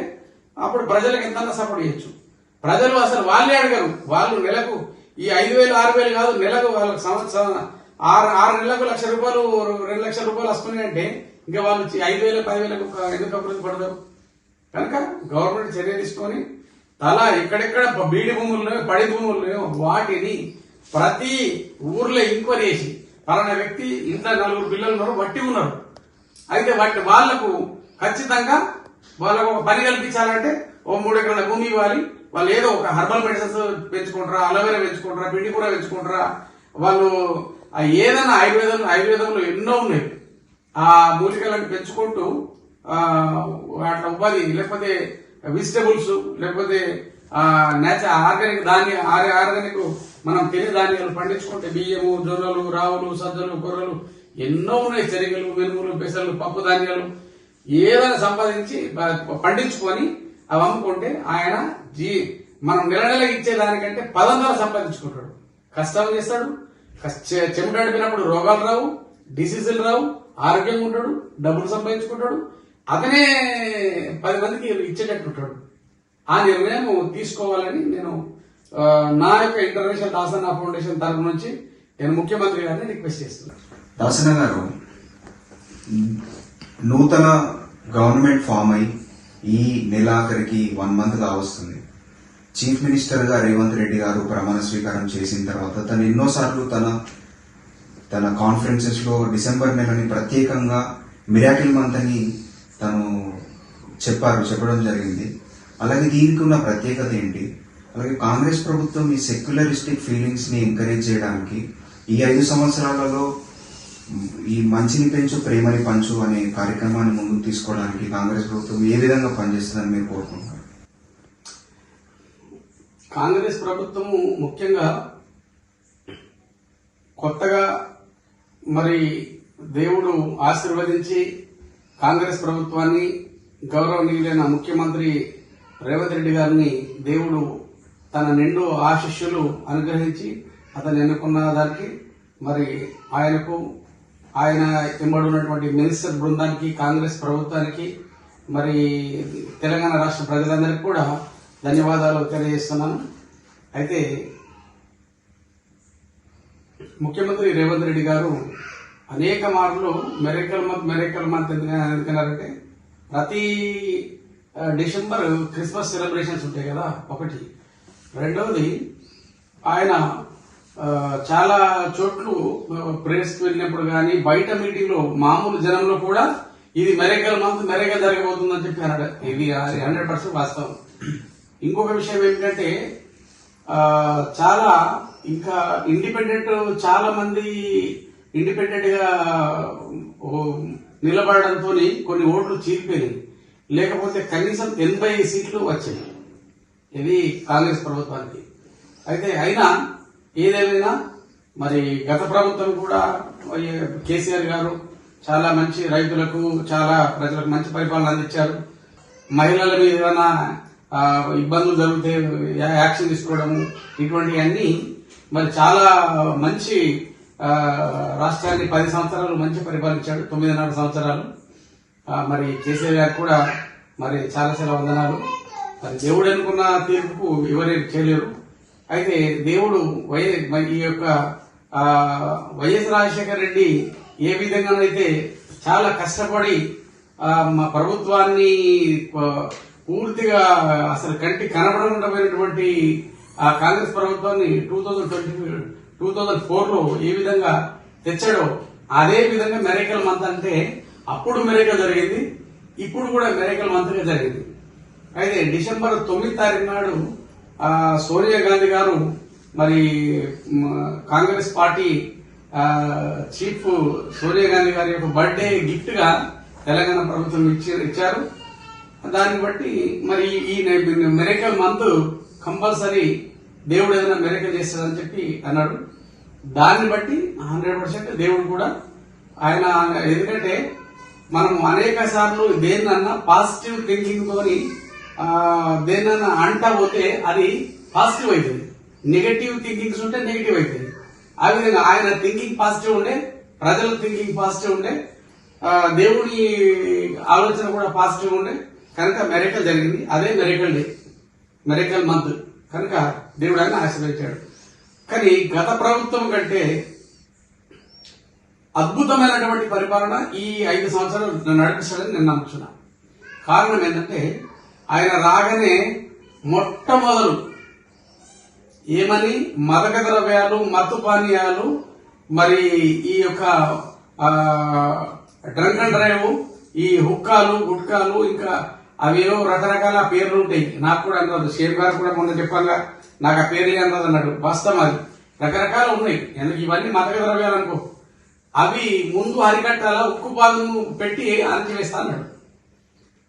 అప్పుడు ప్రజలకు ఎంత సపోర్ట్ చేయొచ్చు. ప్రజలు అసలు వాళ్ళే అడగరు. వాళ్ళు నెలకు ఈ 5,000 6,000 కాదు, నెలకు వాళ్ళకి సంవత్సరం 6 నెలలకు ₹1,00,000 ₹2,00,000 వస్తున్నాయంటే ఇంకా వాళ్ళు 5,000 10,000 ఎందుకు అభివృద్ధి పడతారు? కనుక గవర్నమెంట్ చర్య తీసుకొని తలా ఎక్కడెక్కడ బీడి భూములు పడి భూములు వాటిని ప్రతి ఊర్లో ఎంక్వైరీ చేసి పలానా వ్యక్తి ఇంట్లో 4 పిల్లలు ఉన్నారు, వట్టి ఉన్నారు, అయితే వాళ్లకు ఖచ్చితంగా వాళ్ళకు ఒక పని కల్పించాలంటే ఓ 3 ఎకరాల భూమి ఇవ్వాలి. వాళ్ళు ఏదో ఒక హర్బల్ మెడిసిన్స్ పెంచుకుంటారా, అలోవెరా పెంచుకుంటారా, పిండి కూర పెంచుకుంటారా, వాళ్ళు ఏదైనా ఆయుర్వేదంలో ఎన్నో ఉన్నాయి. ఆ మూలికలను పెంచుకుంటూ అట్లా ఉపాధి, లేకపోతే వెజిటబుల్స్, లేకపోతే ఆర్గానిక్ ఆర్గానిక్ మనం తినే ధాన్యాలు పండించుకుంటే బియ్యము, జొన్నలు, రావులు, సజ్జలు, కొర్రలు ఎన్నో ఉన్నాయి. చెరిగలు, మినుములు, పెసలు, పప్పు ధాన్యాలు ఏదైనా సంపాదించి పండించుకొని అవి అమ్ముకుంటే ఆయన మనం నెల ఇచ్చేదానికంటే 10 సంపాదించుకుంటాడు. కష్టం చేస్తాడు, చెమట అడిపినప్పుడు రోగాలు రావు, డిసీజులు రావు, ఆరోగ్యంగా ఉంటాడు, డబ్బులు సంపాదించుకుంటాడు, అతనే 10 మందికి ఇచ్చేటట్టు ఉంటాడు. ఆ నిర్ణయం తీసుకోవాలని నేను నా యొక్క ఇంటర్నేషనల్ దాసన్న ఫౌండేషన్ తరఫు నుంచి నేను ముఖ్యమంత్రి గారిని రిక్వెస్ట్ చేస్తున్నాను. దాసన్న గారు, నూతన గవర్నమెంట్ ఫామ్ అయి ఈ నెలాఖరికి 1 మంత్ కావస్తుంది. చీఫ్ మినిస్టర్ గా రేవంత్ రెడ్డి గారు ప్రమాణ స్వీకారం చేసిన తర్వాత తను ఎన్నోసార్లు తన కాన్ఫరెన్సెస్ లో డిసెంబర్ నెలని ప్రత్యేకంగా మిరాకిల్ మంత్ అని తను చెప్పడం జరిగింది. అలాగే దీనికి ఉన్న ప్రత్యేకత ఏంటి? అలాగే కాంగ్రెస్ ప్రభుత్వం ఈ సెక్యులరిస్టిక్ ఫీలింగ్స్ ని ఎంకరేజ్ చేయడానికి ఈ 5 సంవత్సరాలలో ఈ మంచిని పెంచు ప్రేమని పంచు అనే కార్యక్రమాన్ని ముందుకు తీసుకోవడానికి కాంగ్రెస్ ప్రభుత్వం ఏ విధంగా పనిచేస్తుందని మీరు కోరుకుంటున్నారు? కాంగ్రెస్ ప్రభుత్వము ముఖ్యంగా కొత్తగా మరి దేవుడు ఆశీర్వదించి కాంగ్రెస్ ప్రభుత్వాన్ని గౌరవనీయులైన ముఖ్యమంత్రి రేవంత్ రెడ్డి గారిని దేవుడు తన నిండు ఆశీస్సులు అనుగ్రహించి అతను ఎన్నుకున్న దానికి మరి ఆయనకు, ఆయన ఎంబడున్నటువంటి మినిస్టర్ బృందానికి, కాంగ్రెస్ ప్రభుత్వానికి, మరి తెలంగాణ రాష్ట్ర ప్రజలందరికీ కూడా ధన్యవాదాలు తెలియజేస్తున్నాను. అయితే ముఖ్యమంత్రి రేవంత్ రెడ్డి గారు అనేక మార్లు మెరికల్ మంత్ ఎందుకన్నారంటే ప్రతి డిసెంబర్ క్రిస్మస్ సెలబ్రేషన్స్ ఉంటాయి కదా, ఒకటి. రెండవది ఆయన చాలా చోట్లు ప్రేస్కి వెళ్ళినప్పుడు కానీ బయట మీటింగ్ లో మామూలు జనంలో కూడా ఇది మెరికల్ మంత్, మెరికల్ జరగబోతుందని చెప్పి అన్నాడు. ఇది 100% వాస్తవం. ఇంకొక విషయం ఏంటంటే చాలా ఇంకా ఇండిపెండెంట్ చాలా మంది ఇండిపెండెంట్ గా నిలబడడంతో కొన్ని ఓట్లు చీలిపోయినాయి. లేకపోతే కనీసం 80 సీట్లు వచ్చాయి ఇది కాంగ్రెస్ ప్రభుత్వానికి. అయితే అయినా ఏదేమైనా మరి గత ప్రభుత్వం కూడా కేసీఆర్ గారు చాలా మంచి రైతులకు, చాలా ప్రజలకు మంచి పరిపాలన అందించారు. మహిళల మీద ఏదైనా ఇబ్బందులు జరిగితే యాక్షన్ తీసుకోవడము, ఇటువంటివన్నీ మరి చాలా మంచి రాష్ట్రాన్ని 10 సంవత్సరాలు మంచి పరిపాలించాడు. 9.5 సంవత్సరాలు మరి కేసీఆర్ గారు కూడా మరి చాలా వందనాలు. మరి దేవుడు అనుకున్న తీర్పుకు ఎవరేం చేయలేరు. అయితే దేవుడు ఈ యొక్క వైఎస్ రాజశేఖర రెడ్డి ఏ విధంగానైతే చాలా కష్టపడి మా ప్రభుత్వాన్ని పూర్తిగా అసలు కంటి కనబడకుండా పోయినటువంటి ఆ కాంగ్రెస్ ప్రభుత్వాన్ని 2004 లో ఏ విధంగా తెచ్చాడో అదే విధంగా మెరికల్ మంత్ అంటే అప్పుడు మెరికల్ జరిగింది, ఇప్పుడు కూడా మెరికల్ మంత్ గా జరిగింది. అయితే డిసెంబర్ 9 తారీఖు నాడు సోనియా గాంధీ గారు మరి కాంగ్రెస్ పార్టీ చీఫ్ సోనియా గాంధీ గారి యొక్క బర్త్డే గిఫ్ట్ గా తెలంగాణ ప్రభుత్వం ఇచ్చారు. దాన్ని బట్టి మరి ఈ మెరికల్ మంత్ కంపల్సరీ దేవుడు ఏదైనా మెరికల్ చేస్తాడని చెప్పి అన్నాడు. దాన్ని బట్టి 100% దేవుడు కూడా ఆయన, ఎందుకంటే మనం అనేక సార్లు దేన్నన్నా పాజిటివ్ థింకింగ్ తోని దేన్నన్నా అంటా పోతే అది పాజిటివ్ అవుతుంది, నెగటివ్ థింకింగ్స్ ఉంటే నెగటివ్ అవుతుంది. ఆ విధంగా ఆయన థింకింగ్ పాజిటివ్ ఉండే, ప్రజల థింకింగ్ పాజిటివ్ ఉండే, దేవుడి ఆలోచన కూడా పాజిటివ్ ఉండే కనుక మెరికల్ జరిగింది. అదే మెరికల్ డే, మెరికల్ మంత్ కనుక దేవుడు ఆయన ఆశీర్వదించాడు. కానీ గత ప్రభుత్వం కంటే అద్భుతమైనటువంటి పరిపాలన ఈ 5 సంవత్సరాలు నడిపిస్తాడని నేను నమ్ముతున్నా. కారణం ఏంటంటే ఆయన రాగానే మొట్టమొదలు ఏమని మదక ద్రవ్యాలు, మత్తు పానీయాలు, మరి ఈ యొక్క డ్రంక్ అండ్ డ్రైవ్, ఈ హుక్కాలు, గుట్కాలు, ఇంకా అవేవో రకరకాల పేర్లు ఉంటాయి. నాకు కూడా అన్నది, షేర్ గారు కూడా మొన్న చెప్పాగా నాకు ఆ పేర్లే అన్నది అన్నాడు. వాస్తవం అది, రకరకాలు ఉన్నాయి. ఎందుకు ఇవన్నీ మదక ద్రవ్యాలు అనుకో, అవి ముందు అరికట్టాల, ఉక్కు పాదును పెట్టి అణచివేస్తా అన్నాడు.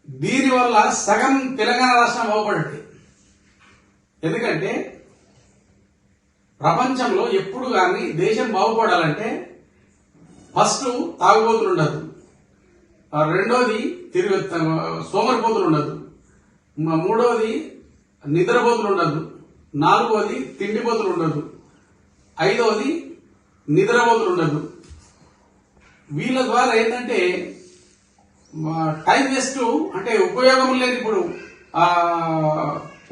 దీనివల్ల సగం తెలంగాణ రాష్ట్రం బాగుపడట్లేదు. ఎందుకంటే ప్రపంచంలో ఎప్పుడు కానీ దేశం బాగుపడాలంటే ఫస్ట్ తాగుబోతులు ఉండదు, రెండోది సోమరిపోతులు ఉండదు, మూడోది నిద్రపోతులు ఉండదు, నాలుగోది తిండిపోతులు ఉండదు, ఐదోది నిద్రపోతులు ఉండదు. వీళ్ళ ద్వారా ఏంటంటే టైం వేస్ట్, అంటే ఉపయోగం లేని, ఇప్పుడు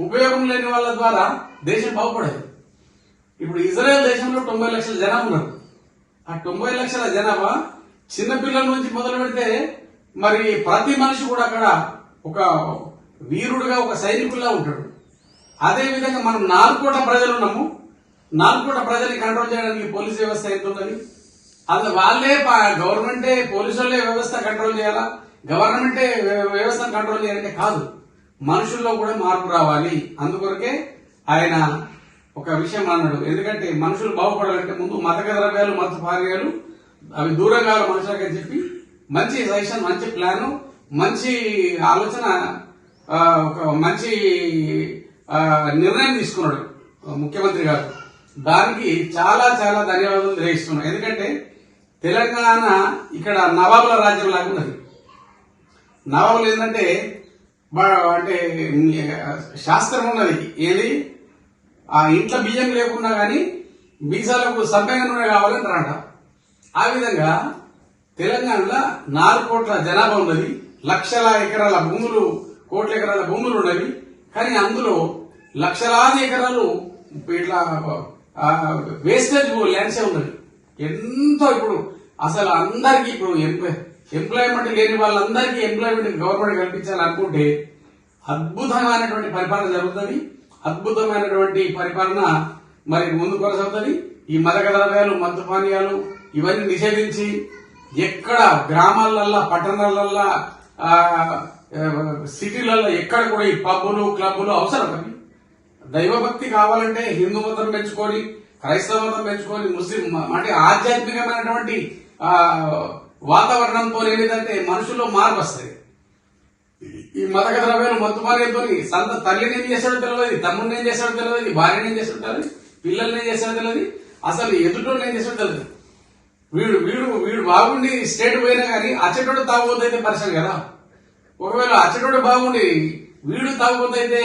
ఉపయోగం లేని వాళ్ళ ద్వారా దేశం బాగుపడదు. ఇప్పుడు ఇజ్రాయెల్ దేశంలో 90 లక్షల జనాభా ఉన్నారు. ఆ 90 లక్షల జనాభా చిన్నపిల్లల నుంచి మొదలు పెడితే మరి ప్రతి మనిషి కూడా అక్కడ ఒక వీరుడుగా, ఒక సైనికుల్లా ఉంటాడు. అదే విధంగా మనం 4 కోట్ల ప్రజలు ఉన్నాము. 4 కోట్ల ప్రజల్ని కంట్రోల్ చేయడానికి పోలీస్ వ్యవస్థ ఎంత ఉన్నది? అది వాళ్ళే గవర్నమెంటే, పోలీసు వాళ్ళే వ్యవస్థ కంట్రోల్ చేయాలా, గవర్నమెంటే వ్యవస్థను కంట్రోల్ చేయాలంటే కాదు, మనుషుల్లో కూడా మార్పు రావాలి. అందుకొరకే ఆయన ఒక విషయం అన్నాడు. ఎందుకంటే మనుషులు బాగుపడాలంటే ముందు మతక ద్రవ్యాలు, మత్తు పానీయాలు అవి దూరంగా మనుషులకని చెప్పి మంచి సజెషన్, మంచి ప్లాన్, మంచి ఆలోచన, ఒక మంచి నిర్ణయం తీసుకున్నాడు ముఖ్యమంత్రి గారు. దానికి చాలా చాలా ధన్యవాదాలు తెలియజేస్తున్నాను. ఎందుకంటే తెలంగాణ ఇక్కడ నవాబుల రాజ్యం లాగా ఉన్నది. నవాబులు ఏంటంటే అంటే శాస్త్రం ఉన్నది. ఏది ఆ ఇంట్లో బియ్యం లేకున్నా గానీ బీసాలకు సంపంగా నూనె కావాలంటారంట. ఆ విధంగా తెలంగాణలో 4 కోట్ల జనాభా ఉన్నది, లక్షల ఎకరాల భూములు, కోట్ల ఎకరాల భూములు ఉన్నవి. కానీ అందులో లక్షలాది ఎకరాలు ఇట్లా వేస్టేజ్ ల్యాండ్సే ఉన్నది. ఎంతో ఇప్పుడు అసలు అందరికీ ఇప్పుడు ఎంప్లాయ్మెంట్ లేని వాళ్ళందరికీ ఎంప్లాయ్మెంట్ గవర్నమెంట్ కల్పించాలనుకుంటే అద్భుతమైనటువంటి పరిపాలన జరుగుతుంది. అద్భుతమైనటువంటి పరిపాలన మరి ముందు కొనసాగుతుంది. ఈ మదక ద్రవ్యాలు, మత్తు పానీయాలు ఇవన్నీ నిషేధించి ఎక్కడ గ్రామాలల్లో, పట్టణాలల్లో, సిటీలలో ఎక్కడ కూడా ఈ పబ్బులు, క్లబ్బులు అవసరం. అవి దైవభక్తి కావాలంటే హిందూ మతం పెంచుకొని, క్రైస్తవ మతం పెంచుకొని, ముస్లిం అంటే ఆధ్యాత్మికమైనటువంటి వాతావరణంతో ఏమిటంటే మనుషుల్లో మార్పు వస్తుంది. ఈ మతక ద్రవ్యాలు, మత్తు పానీయాలతో సంత తల్లిని ఏం చేస్తాడో తెలియదు, తమ్ముడిని ఏం చేస్తాడో తెలియదు, భార్యని ఏం చేస్తాడో తెలియదు, పిల్లల్ని ఏం చేస్తాడో తెలియదు, అసలు ఎదుటోని ఏం చేస్తాడో తెలియదు. వీడు వీడు వీడు బాగుండి స్టేట్ పోయినా కానీ అచ్చటోడు తాగుబోతైతే పరిచయం కదా. ఒకవేళ అచ్చటోడు బాగుండి వీడు తాగుబోతైతే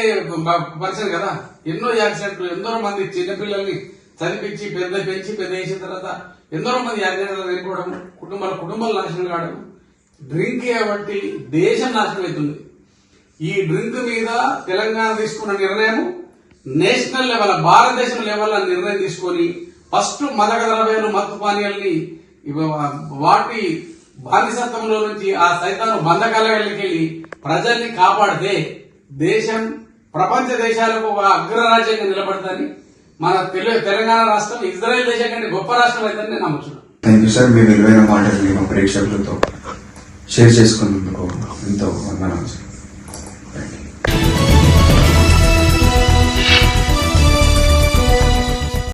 పరిచయం కదా. ఎన్నో యాక్సిడెంట్లు, ఎందరో మంది చిన్నపిల్లల్ని చదివించి పెంచి పెద్ద చేసిన తర్వాత ఎందరో మంది యాక్సిడెంట్లు వెళ్ళిపోవడం, కుటుంబాలు నాశనం కావడం. డ్రింక్ కాబట్టి దేశం నాశనం అవుతుంది. ఈ డ్రింక్ మీద తెలంగాణ తీసుకున్న నిర్ణయం నేషనల్ లెవెల్, భారతదేశం లెవెల్ నిర్ణయం తీసుకొని ఫస్ట్ మదక ద్రవ్యాలు, మత్తు పానీయాల్ని వాటి బానిసత్వంలో నుంచి ఆ సైతాను బంధకాలకెళ్ళి ప్రజల్ని కాపాడితే దేశం ప్రపంచ దేశాలకు ఒక అగ్రరాజ్యంగా నిలబడతాని, మన తెలంగాణ రాష్ట్రం ఇజ్రాయెల్ దేశం కంటే గొప్ప రాష్ట్రం అవుతుందని నేను నమ్ముతున్నాను. థ్యాంక్ యూ సార్, మీ విలువైన మాటలు మా ప్రేక్షకులతో షేర్ చేసుకున్నందుకు ఎంతో వందనాలు.